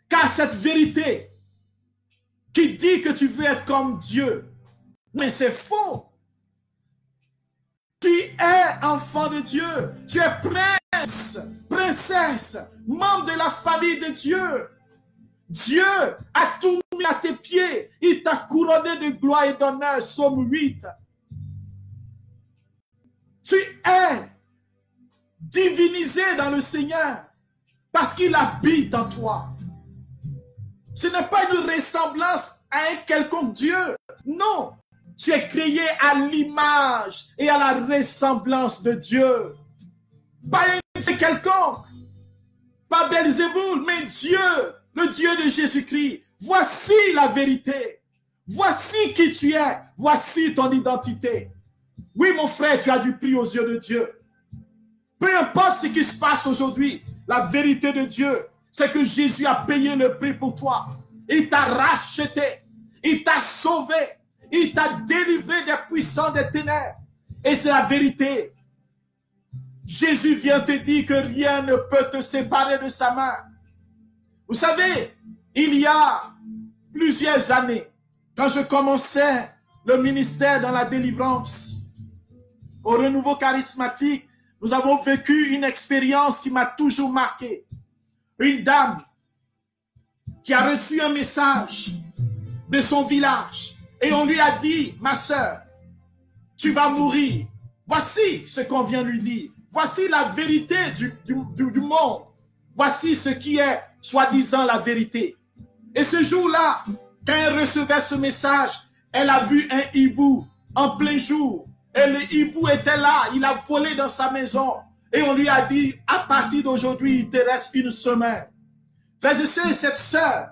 Car cette vérité qui dit que tu veux être comme Dieu, mais c'est faux. Tu es enfant de Dieu. Tu es prince, princesse, membre de la famille de Dieu. Dieu a tout mis à tes pieds. Il t'a couronné de gloire et d'honneur. Psaume 8. Tu es divinisé dans le Seigneur parce qu'il habite en toi. Ce n'est pas une ressemblance à un quelconque Dieu. Non. Tu es créé à l'image et à la ressemblance de Dieu. Pas un Dieu quelconque. Pas Belzéboul, mais Dieu, le Dieu de Jésus-Christ. Voici la vérité. Voici qui tu es. Voici ton identité. Oui, mon frère, tu as du prix aux yeux de Dieu. Peu importe ce qui se passe aujourd'hui, la vérité de Dieu, c'est que Jésus a payé le prix pour toi. Il t'a racheté. Il t'a sauvé. Il t'a délivré des puissants des ténèbres. Et c'est la vérité. Jésus vient te dire que rien ne peut te séparer de sa main. Vous savez, il y a plusieurs années, quand je commençais le ministère dans la délivrance, au renouveau charismatique, nous avons vécu une expérience qui m'a toujours marqué. Une dame qui a reçu un message de son village et on lui a dit, ma sœur, tu vas mourir. Voici ce qu'on vient lui dire. Voici la vérité du monde. Voici ce qui est soi-disant la vérité. Et ce jour-là, quand elle recevait ce message, elle a vu un hibou en plein jour. Et le hibou était là, il a volé dans sa maison. Et on lui a dit, à partir d'aujourd'hui, il te reste une semaine. Frères et sœurs, cette sœur,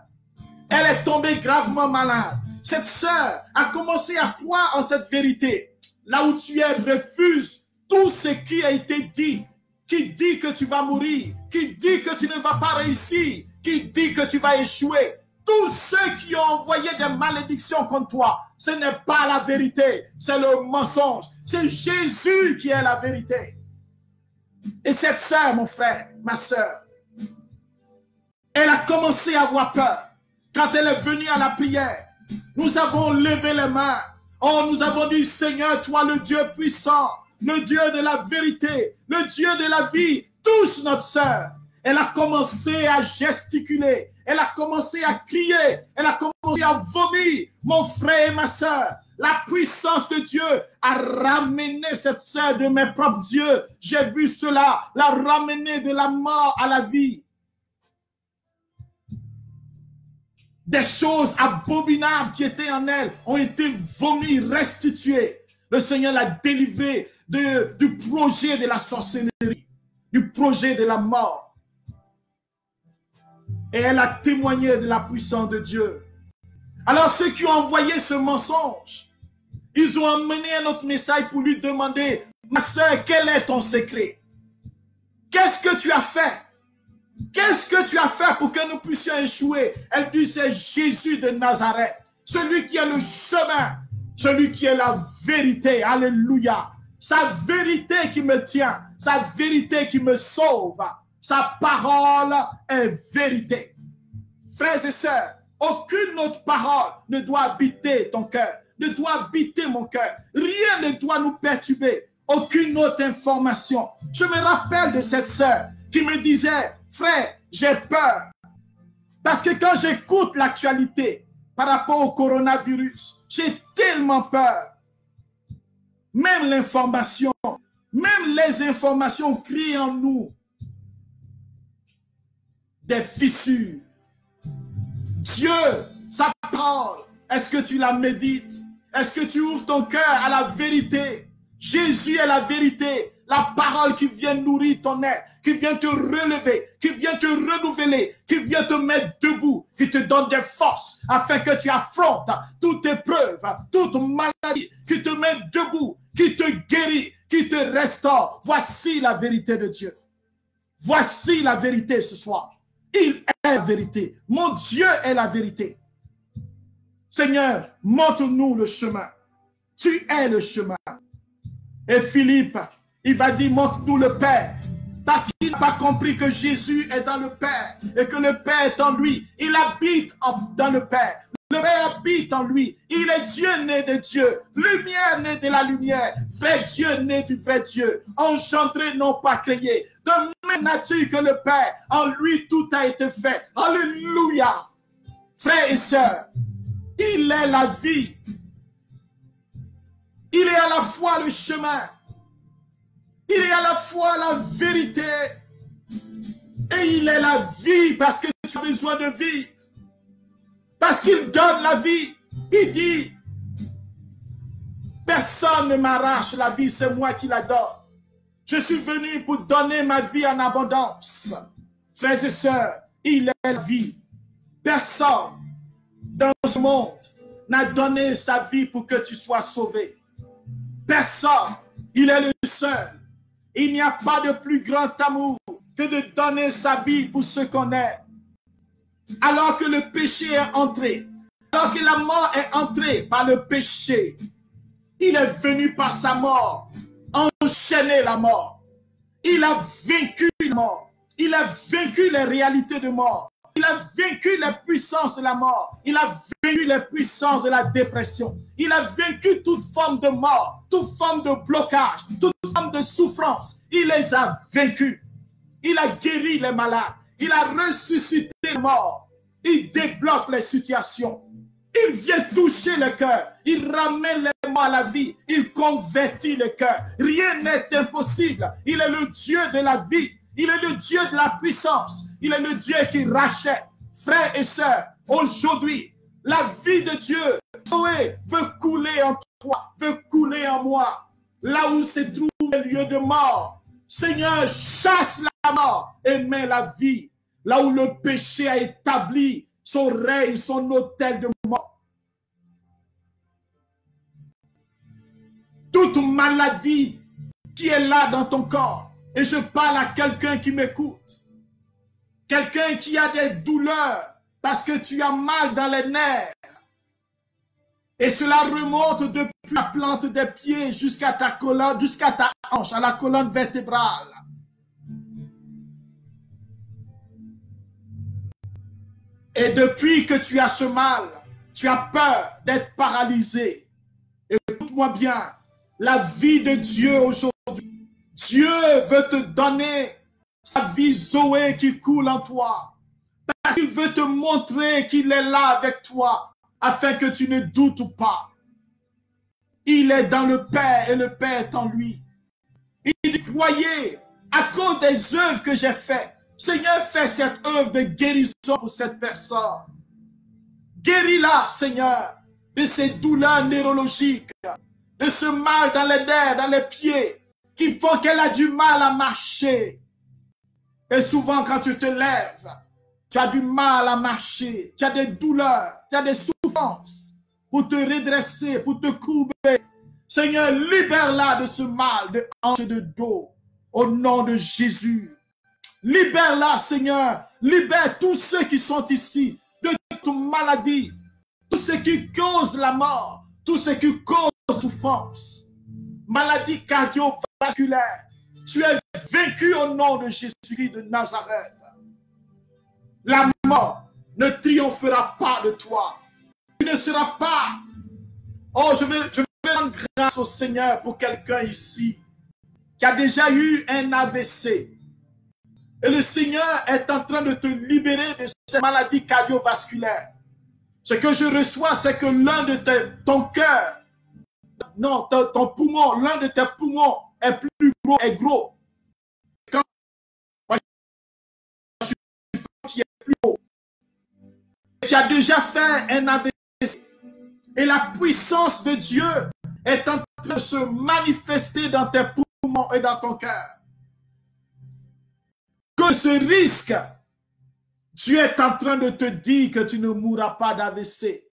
elle est tombée gravement malade. Cette sœur a commencé à croire en cette vérité. Là où tu es, refuse tout ce qui a été dit. Qui dit que tu vas mourir, qui dit que tu ne vas pas réussir, qui dit que tu vas échouer. Tous ceux qui ont envoyé des malédictions contre toi, ce n'est pas la vérité, c'est le mensonge. C'est Jésus qui est la vérité. Et cette sœur, mon frère, ma sœur, elle a commencé à avoir peur. Quand elle est venue à la prière, nous avons levé les mains. Oh, nous avons dit, Seigneur, toi le Dieu puissant, le Dieu de la vérité, le Dieu de la vie, touche notre sœur. Elle a commencé à gesticuler, elle a commencé à crier, elle a commencé à vomir. Mon frère et ma sœur, la puissance de Dieu a ramené cette sœur de mes propres yeux. J'ai vu cela, la ramener de la mort à la vie. Des choses abominables qui étaient en elle ont été vomies, restituées. Le Seigneur l'a délivrée du projet de la sorcellerie, du projet de la mort. Et elle a témoigné de la puissance de Dieu. Alors ceux qui ont envoyé ce mensonge, ils ont amené un autre message pour lui demander, ma sœur, quel est ton secret? Qu'est-ce que tu as fait? Qu'est-ce que tu as fait pour que nous puissions échouer? Elle dit, c'est Jésus de Nazareth, celui qui est le chemin, celui qui est la vérité. Alléluia. Sa vérité qui me tient, sa vérité qui me sauve. Sa parole est vérité. Frères et sœurs, aucune autre parole ne doit habiter ton cœur, ne doit habiter mon cœur. Rien ne doit nous perturber. Aucune autre information. Je me rappelle de cette sœur qui me disait, frère, j'ai peur. Parce que quand j'écoute l'actualité par rapport au coronavirus, j'ai tellement peur. Même l'information, même les informations créent en nous des fissures. Dieu, sa parole, est-ce que tu la médites? Est-ce que tu ouvres ton cœur à la vérité? Jésus est la vérité. La parole qui vient nourrir ton être, qui vient te relever, qui vient te renouveler, qui vient te mettre debout, qui te donne des forces afin que tu affrontes toute épreuve, toute maladie, qui te met debout, qui te guérit, qui te restaure. Voici la vérité de Dieu. Voici la vérité ce soir. Il est la vérité. Mon Dieu est la vérité. Seigneur, montre-nous le chemin. Tu es le chemin. Et Philippe, il va dire, montre-nous le Père. Parce qu'il n'a pas compris que Jésus est dans le Père et que le Père est en lui. Il habite dans le Père. Le Père habite en lui. Il est Dieu né de Dieu. Lumière née de la lumière. Vrai Dieu né du vrai Dieu. Engendré, non pas créé. De même nature que le Père. En lui, tout a été fait. Alléluia. Frères et sœurs, il est la vie. Il est à la fois le chemin. Il est à la fois la vérité et il est la vie parce que tu as besoin de vivre. Parce qu'il donne la vie. Il dit, personne ne m'arrache la vie, c'est moi qui la donne. Je suis venu pour donner ma vie en abondance. Frères et sœurs, il est la vie. Personne dans ce monde n'a donné sa vie pour que tu sois sauvé. Personne. Il est le seul. Il n'y a pas de plus grand amour que de donner sa vie pour ce qu'on est. Alors que le péché est entré, Alors que la mort est entrée par le péché, il est venu par sa mort enchaîner la mort. Il a vaincu la mort. Il a vaincu les réalités de mort. Il a vaincu les puissances de la mort. Il a vaincu les puissances de la dépression. Il a vaincu toute forme de mort, toute forme de blocage, toute forme de souffrance. Il les a vaincus. Il a guéri les malades. Il a ressuscité les morts. Il débloque les situations. Il vient toucher le cœur. Il ramène les morts à la vie. Il convertit le cœur. Rien n'est impossible. Il est le Dieu de la vie. Il est le Dieu de la puissance. Il est le Dieu qui rachète. Frères et sœurs, aujourd'hui, la vie de Dieu, Zoé, veut couler en toi, veut couler en moi. Là où se trouve le lieu de mort, Seigneur, chasse la mort et mets la vie. Là où le péché a établi son règne, son hôtel de mort. Toute maladie qui est là dans ton corps, et je parle à quelqu'un qui m'écoute, quelqu'un qui a des douleurs parce que tu as mal dans les nerfs, et cela remonte depuis la plante des pieds jusqu'à ta colonne, jusqu'à ta hanche, à la colonne vertébrale. Et depuis que tu as ce mal, tu as peur d'être paralysé. Écoute-moi bien, la vie de Dieu aujourd'hui, Dieu veut te donner sa vie Zoé qui coule en toi. Parce qu'il veut te montrer qu'il est là avec toi, afin que tu ne doutes pas. Il est dans le Père et le Père est en lui. Il dit, croyez, à cause des œuvres que j'ai faites, Seigneur, fais cette œuvre de guérison pour cette personne. Guéris-la, Seigneur, de ces douleurs neurologiques, de ce mal dans les nerfs, dans les pieds, qui font qu'elle a du mal à marcher. Et souvent, quand tu te lèves, tu as du mal à marcher, tu as des douleurs, tu as des souffrances pour te redresser, pour te courber. Seigneur, libère-la de ce mal de hanche et de dos, au nom de Jésus. Libère-la, Seigneur. Libère tous ceux qui sont ici de toute maladie, tout ce qui cause la mort, tout ce qui cause la souffrance. Maladie cardiovasculaire. Tu es vaincu au nom de Jésus de Nazareth. La mort ne triomphera pas de toi. Tu ne seras pas. Oh, je vais rendre grâce au Seigneur pour quelqu'un ici qui a déjà eu un AVC. Et le Seigneur est en train de te libérer de cette maladie cardiovasculaire. Ce que je reçois, c'est que l'un de ton cœur, non, ton poumon, l'un de tes poumons est plus gros, est gros. Quand moi, je suis qui est plus haut. Tu as déjà fait un AVC. Et la puissance de Dieu est en train de se manifester dans tes poumons et dans ton cœur. Que ce risque, Dieu est en train de te dire que tu ne mourras pas d'AVC.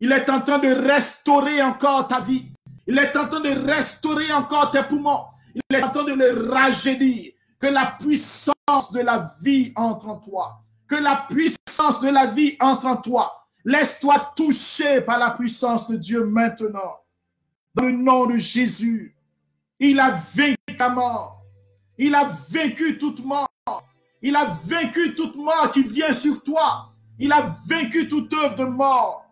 Il est en train de restaurer encore ta vie. Il est en train de restaurer encore tes poumons. Il est en train de les rajeunir. Que la puissance de la vie entre en toi. Que la puissance de la vie entre en toi. Laisse-toi toucher par la puissance de Dieu maintenant. Dans le nom de Jésus, il a vaincu la mort. Il a vaincu toute mort. Il a vaincu toute mort qui vient sur toi. Il a vaincu toute œuvre de mort.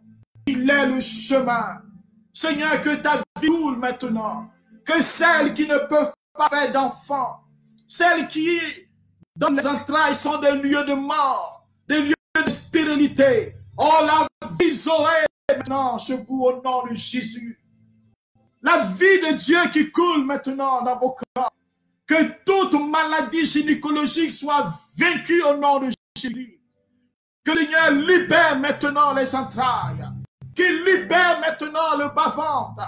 Il est le chemin. Seigneur, que ta vie coule maintenant. Que celles qui ne peuvent pas faire d'enfants, celles qui, dans les entrailles, sont des lieux de mort, des lieux de stérilité. Oh, la vie Zoé maintenant chez vous au nom de Jésus. La vie de Dieu qui coule maintenant dans vos corps. Que toute maladie gynécologique soit vaincue au nom de Jésus. Que le Seigneur libère maintenant les entrailles. Qu'il libère maintenant le bas-ventre.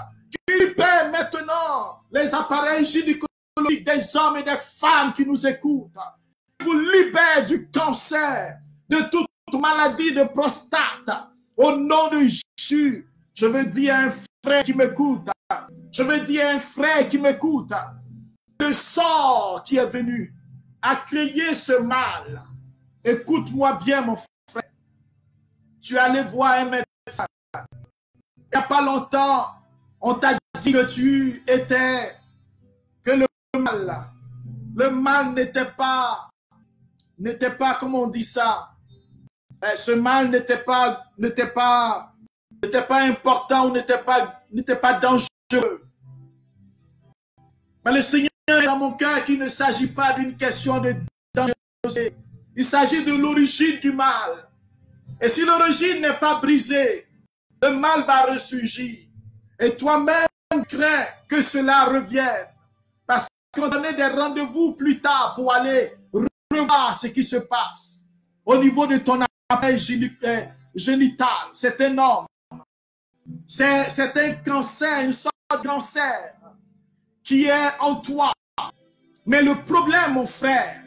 Qu'il libère maintenant les appareils gynécologiques des hommes et des femmes qui nous écoutent. Qu'il vous libère du cancer, de toute maladie de prostate. Au nom de Jésus, je veux dire à un frère qui m'écoute. Je veux dire à un frère qui m'écoute. Le sort qui est venu a créé ce mal. Écoute-moi bien, mon frère. Tu es allé voir un médecin. Il n'y a pas longtemps, on t'a dit que tu étais, que le mal n'était pas, comment on dit ça? Ce mal n'était pas important ou n'était pas dangereux. Mais le Seigneur est dans mon cœur qu'il ne s'agit pas d'une question de dangerosité. Il s'agit de l'origine du mal. Et si l'origine n'est pas brisée, le mal va ressurgir. Et toi-même crains que cela revienne. Parce qu'on donnait des rendez-vous plus tard pour aller revoir ce qui se passe au niveau de ton appareil génital. C'est un homme. C'est un cancer, une sorte de cancer qui est en toi. Mais le problème, mon frère,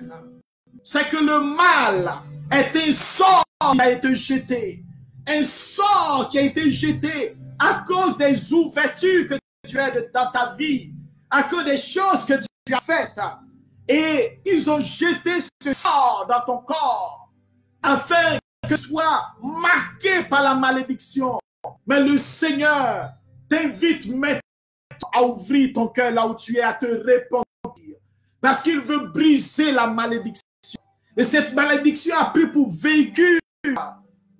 c'est que le mal est un sort qui a été jeté. Un sort qui a été jeté à cause des ouvertures que tu as dans ta vie, à cause des choses que tu as faites. Et ils ont jeté ce sort dans ton corps afin que tu sois marqué par la malédiction. Mais le Seigneur t'invite maintenant à ouvrir ton cœur là où tu es, à te repentir. Parce qu'il veut briser la malédiction. Et cette malédiction a pris pour véhicule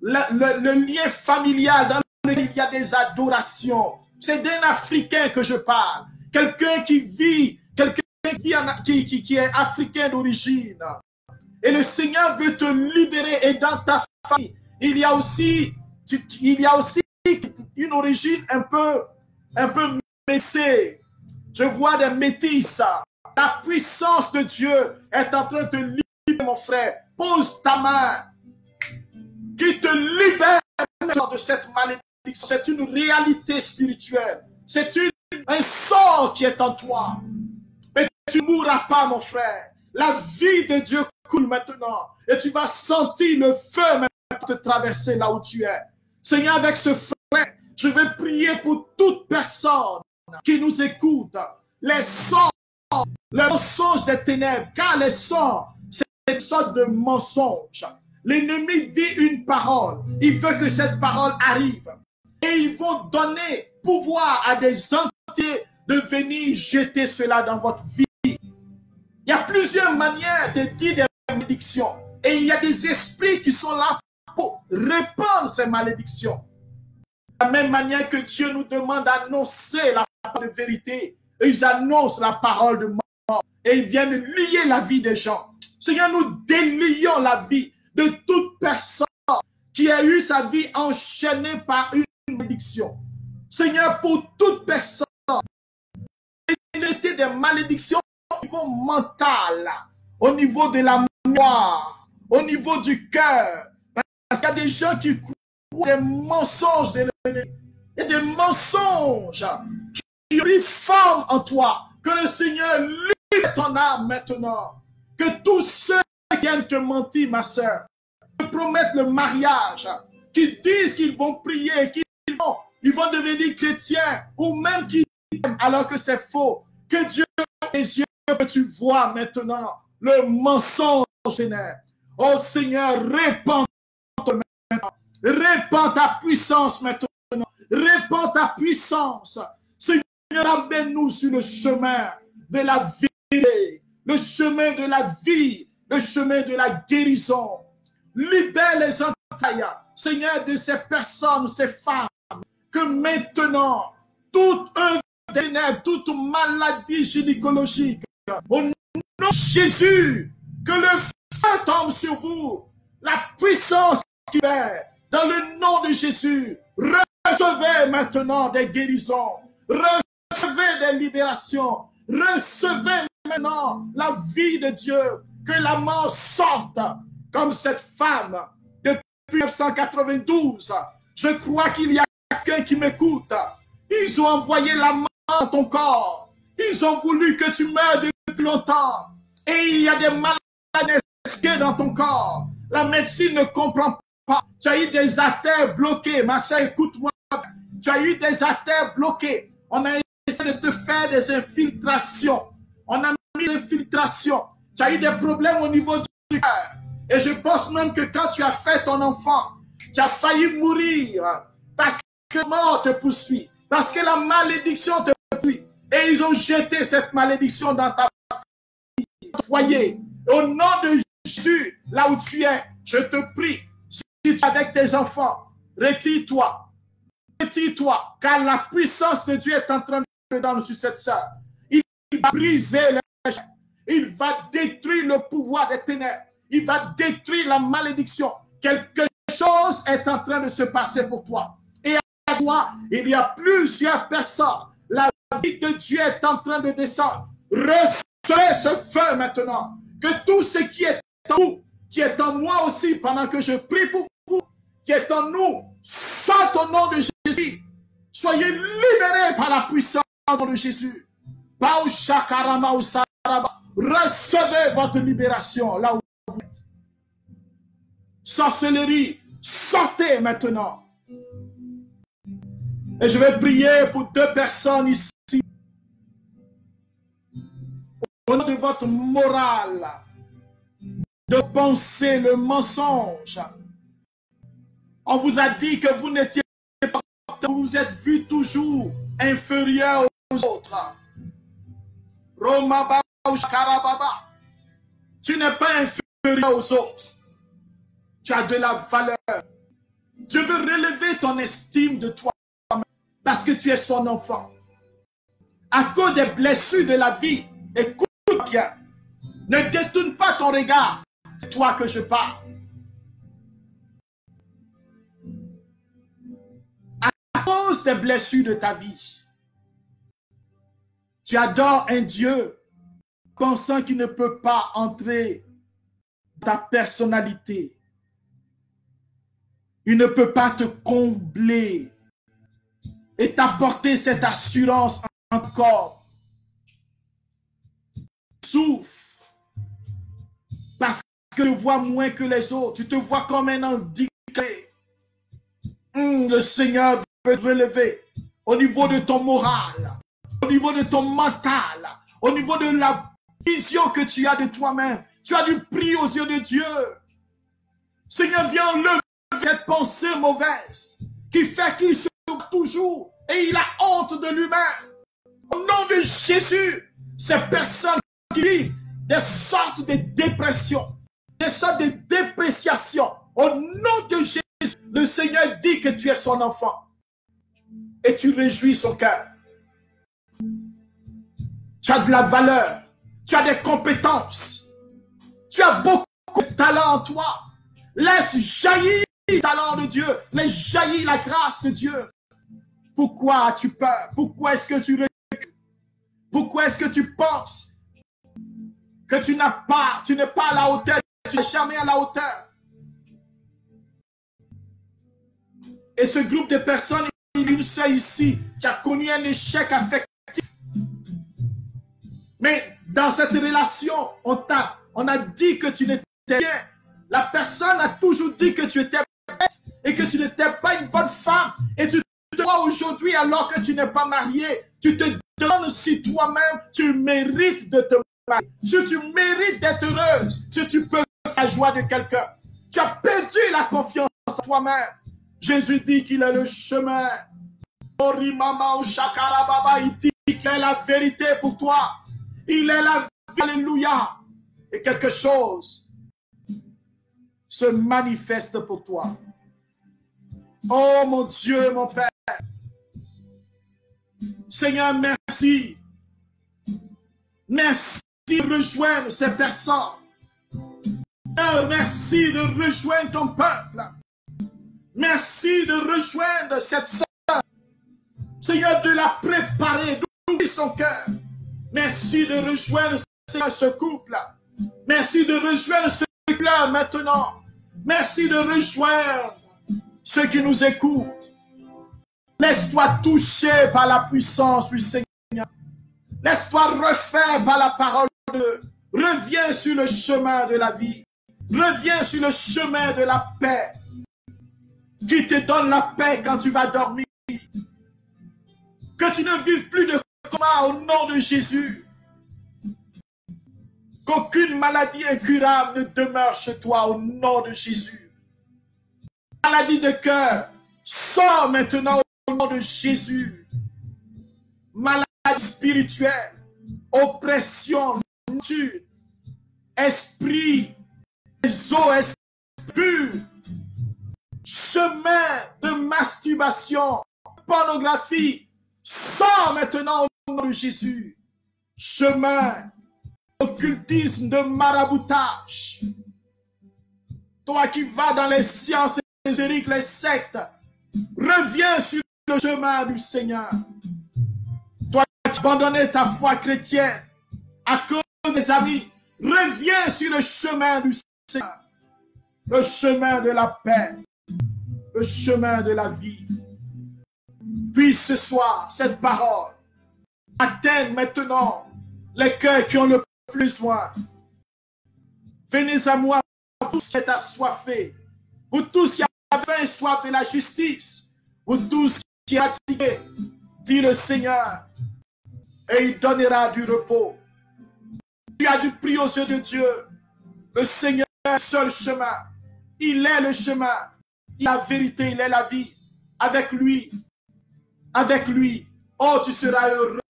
le lien familial dans lequel il y a des adorations. C'est d'un Africain que je parle. Quelqu'un qui est africain d'origine. Et le Seigneur veut te libérer. Et dans ta famille, il y a aussi une origine un peu métissée. Je vois des métis. La puissance de Dieu est en train de te libérer, mon frère. Pose ta main. Qui te libère de cette malédiction. C'est une réalité spirituelle. C'est un sort qui est en toi. Mais tu ne mourras pas, mon frère. La vie de Dieu coule maintenant. Et tu vas sentir le feu maintenant te traverser là où tu es. Seigneur, avec ce frère, je vais prier pour toute personne qui nous écoute. Les sorts, le mensonge des ténèbres. Car les sorts, c'est une sorte de mensonge. L'ennemi dit une parole. Il veut que cette parole arrive. Et ils vont donner pouvoir à des entiers de venir jeter cela dans votre vie. Il y a plusieurs manières de dire des malédictions. Et il y a des esprits qui sont là pour répandre ces malédictions. De la même manière que Dieu nous demande d'annoncer la parole de vérité. Et ils annoncent la parole de mort. Et ils viennent lier la vie des gens. Seigneur, nous délions la vie de toute personne qui a eu sa vie enchaînée par une malédiction. Seigneur, pour toute personne, il était des malédictions au niveau mental, au niveau de la mémoire, au niveau du cœur. Parce qu'il y a des gens qui croient des mensonges de l'ennemi. Il y a des mensonges qui ont pris forme en toi. Que le Seigneur libère ton âme maintenant. Que tous ceux qui viennent te mentir, ma soeur, te promettent le mariage, qui disent qu'ils vont prier, ils vont devenir chrétiens, ou même qu'ils aiment alors que c'est faux. Que Dieu les yeux que tu vois maintenant le mensonge génère. Oh Seigneur, répands maintenant. Répands ta puissance maintenant. Répands ta puissance. Seigneur, amène-nous sur le chemin de la vie, le chemin de la vie, le chemin de la guérison. Libère les entailles, Seigneur, de ces personnes, ces femmes, que maintenant, toute œuvre des ténèbres, toute maladie gynécologique, au nom de Jésus, que le feu tombe sur vous, la puissance qui est, dans le nom de Jésus, recevez maintenant des guérisons, recevez des libérations, recevez maintenant la vie de Dieu, que la mort sorte, comme cette femme depuis 1992. Je crois qu'il y a quelqu'un qui m'écoute. Ils ont envoyé la mort dans ton corps. Ils ont voulu que tu meurs depuis longtemps. Et il y a des maladies dans ton corps. La médecine ne comprend pas. Tu as eu des artères bloquées. Ma soeur, écoute-moi. Tu as eu des artères bloquées. On a essayé de te faire des infiltrations. On a mis des infiltrations. Tu as eu des problèmes au niveau du cœur. Et je pense même que quand tu as fait ton enfant, tu as failli mourir parce que la mort te poursuit, parce que la malédiction te poursuit. Et ils ont jeté cette malédiction dans ta foyer. Au nom de Jésus, là où tu es, je te prie, si tu es avec tes enfants, retire-toi. Retire-toi, car la puissance de Dieu est en train de donner sur cette sœur. Il va briser les chaînes. Il va détruire le pouvoir des ténèbres. Il va détruire la malédiction. Quelque chose est en train de se passer pour toi. Et à toi, il y a plusieurs personnes. La vie de Dieu est en train de descendre. Recevez ce feu maintenant. Que tout ce qui est en vous, qui est en moi aussi, pendant que je prie pour vous, qui est en nous, soit au nom de Jésus. Soyez libérés par la puissance de Jésus. Recevez votre libération là où vous êtes. Sorcellerie, sortez maintenant. Et je vais prier pour 2 personnes ici. Au nom de votre morale, de penser le mensonge. On vous a dit que vous n'étiez pas, vous vous êtes vu toujours inférieur aux autres. Tu n'es pas inférieur aux autres. Tu as de la valeur. Je veux relever ton estime de toi-même parce que tu es son enfant. À cause des blessures de la vie, écoute bien. Ne détourne pas ton regard. C'est toi que je parle. À cause des blessures de ta vie, tu adores un Dieu pensant qu'il ne peut pas entrer dans ta personnalité. Il ne peut pas te combler et t'apporter cette assurance encore. Souffre parce que tu vois moins que les autres. Tu te vois comme un handicapé. Le Seigneur veut te relever au niveau de ton moral, au niveau de ton mental, au niveau de la vision que tu as de toi-même. Tu as du prix aux yeux de Dieu. Seigneur, viens enlever cette pensée mauvaise qui fait qu'il se voit toujours et il a honte de lui-même. Au nom de Jésus, ces personnes qui vivent des sortes de dépression, des sortes de dépréciation, au nom de Jésus, le Seigneur dit que tu es son enfant et tu réjouis son cœur. Tu as de la valeur, tu as des compétences, tu as beaucoup de talent en toi. Laisse jaillir le talent de Dieu, laisse jaillir la grâce de Dieu. Pourquoi as-tu peur? Pourquoi est-ce que tu recules? Pourquoi est-ce que tu penses que tu n'es pas à la hauteur, tu n'es jamais à la hauteur? Et ce groupe de personnes, il y a une seule ici qui a connu un échec affectif. Mais dans cette relation, on a dit que tu n'étais rien. La personne a toujours dit que tu étais bête et que tu n'étais pas une bonne femme. Et tu te vois aujourd'hui, alors que tu n'es pas marié, tu te demandes si toi-même tu mérites de te marier, si tu mérites d'être heureuse, si tu peux faire la joie de quelqu'un. Tu as perdu la confiance en toi-même. Jésus dit qu'il est le chemin. Il dit qu'il est la vérité pour toi. Il est la vie. Alléluia. Et quelque chose se manifeste pour toi. Oh mon Dieu, mon Père. Seigneur, merci. Merci de rejoindre ces personnes. Merci de rejoindre ton peuple. Merci de rejoindre cette sœur. Seigneur, de la préparer, d'ouvrir son cœur. Merci de rejoindre ce couple. Merci de rejoindre ce couple-là maintenant. Merci de rejoindre ceux qui nous écoutent. Laisse-toi toucher par la puissance du Seigneur. Laisse-toi refaire par la parole de Dieu. Reviens sur le chemin de la vie. Reviens sur le chemin de la paix. Qui te donne la paix quand tu vas dormir. Que tu ne vives plus de coma au nom de Jésus. Qu'aucune maladie incurable ne demeure chez toi au nom de Jésus. Maladie de cœur, sors maintenant au nom de Jésus. Maladie spirituelle, oppression, nature, esprit, les eaux, esprit, chemin de masturbation, pornographie, sors maintenant au nom de Jésus. Chemin d'occultisme, de maraboutage. Toi qui vas dans les sciences ésotériques, les sectes, reviens sur le chemin du Seigneur. Toi qui as abandonné ta foi chrétienne à cause des amis, reviens sur le chemin du Seigneur. Le chemin de la paix, le chemin de la vie. Puis ce soir, cette parole atteigne maintenant les cœurs qui ont le plus besoin. Venez à moi, vous qui êtes assoiffés, vous tous qui avez faim et soif de la justice, vous tous qui êtes fatigués, dit le Seigneur, et il donnera du repos. Tu as du prix aux yeux de Dieu. Le Seigneur est le seul chemin. Il est le chemin. Il est la vérité, il est la vie. Avec lui, oh, tu seras heureux.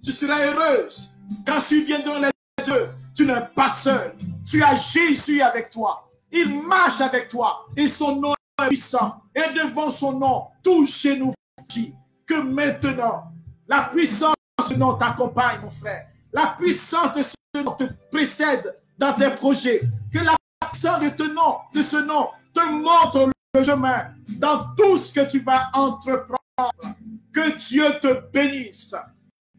Tu seras heureuse. Quand tu viendras les yeux, tu n'es pas seul. Tu as Jésus avec toi. Il marche avec toi. Et son nom est puissant. Et devant son nom, tout genou fléchit. Que maintenant, la puissance de ce nom t'accompagne, mon frère. La puissance de ce nom te précède dans tes projets. Que la puissance de ce nom te montre le chemin dans tout ce que tu vas entreprendre. Que Dieu te bénisse.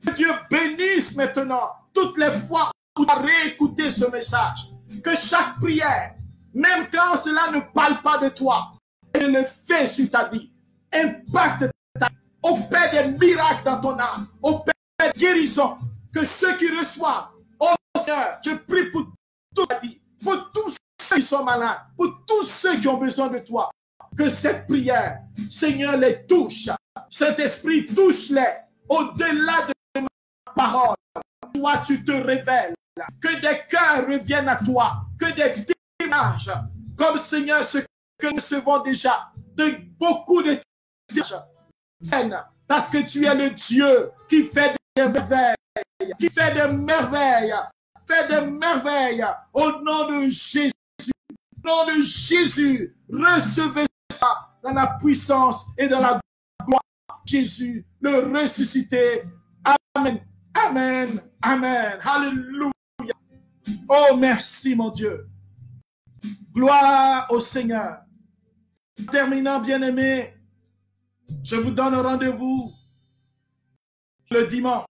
Que Dieu bénisse maintenant toutes les fois où tu as réécouté ce message. Que chaque prière, même quand cela ne parle pas de toi, elle le fait sur ta vie, impacte ta vie, opère des miracles dans ton âme, opère des guérisons. Que ceux qui reçoivent, oh Seigneur, je prie pour toute ta vie, pour tous ceux qui sont malades, pour tous ceux qui ont besoin de toi. Que cette prière, Seigneur, les touche. Saint-Esprit, touche-les au-delà de ma parole. Toi, tu te révèles. Que des cœurs reviennent à toi. Que des témoignages, comme Seigneur, ce que nous recevons déjà, de beaucoup de témoignages viennent. Parce que tu es le Dieu qui fait des merveilles. Qui fait des merveilles. Fait des merveilles. Au nom de Jésus. Au nom de Jésus. Recevez ça dans la puissance et dans la gloire de Jésus, le ressuscité. Amen. Amen. Amen. Alléluia. Oh, merci, mon Dieu. Gloire au Seigneur. En terminant, bien-aimés, je vous donne rendez-vous le dimanche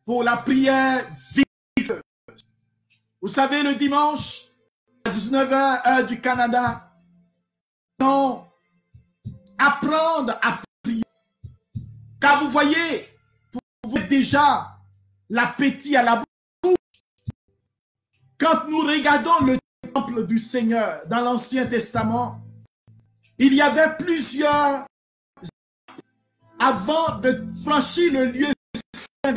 pour la prière victorieuse. Vous savez, le dimanche, à 19h, heure du Canada, non, apprendre à prier. Car vous voyez, vous avez déjà l'appétit à la bouche. Quand nous regardons le temple du Seigneur dans l'Ancien Testament, il y avait plusieurs avant de franchir le lieu saint.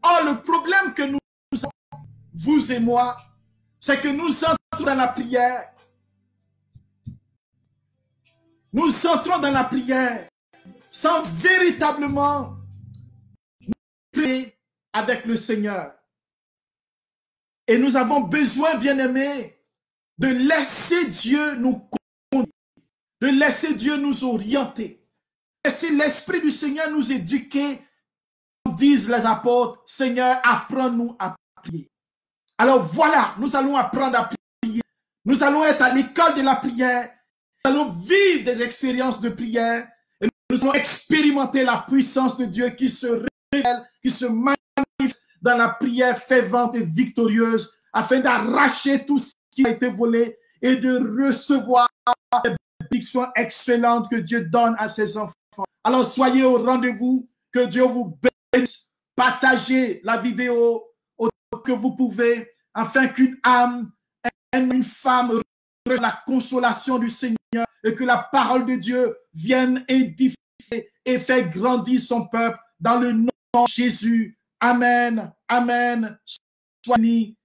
Or, le problème que nous avons, vous et moi, c'est que nous entrons dans la prière. Nous entrons dans la prière sans véritablement prier avec le Seigneur. Et nous avons besoin, bien-aimés, de laisser Dieu nous conduire, de laisser Dieu nous orienter, laisser l'Esprit du Seigneur nous éduquer, comme disent les apôtres, Seigneur, apprends-nous à prier. Alors voilà, nous allons apprendre à prier. Nous allons être à l'école de la prière. Nous allons vivre des expériences de prière. Et nous allons expérimenter la puissance de Dieu qui se révèle, qui se manifeste dans la prière fervente et victorieuse afin d'arracher tout ce qui a été volé et de recevoir les bénédictions excellentes que Dieu donne à ses enfants. Alors soyez au rendez-vous, que Dieu vous bénisse. Partagez la vidéo autant que vous pouvez afin qu'une âme, une femme reçoive la consolation du Seigneur et que la parole de Dieu vienne édifier et faire grandir son peuple dans le nom de Jésus. Amen. Amen. Soyez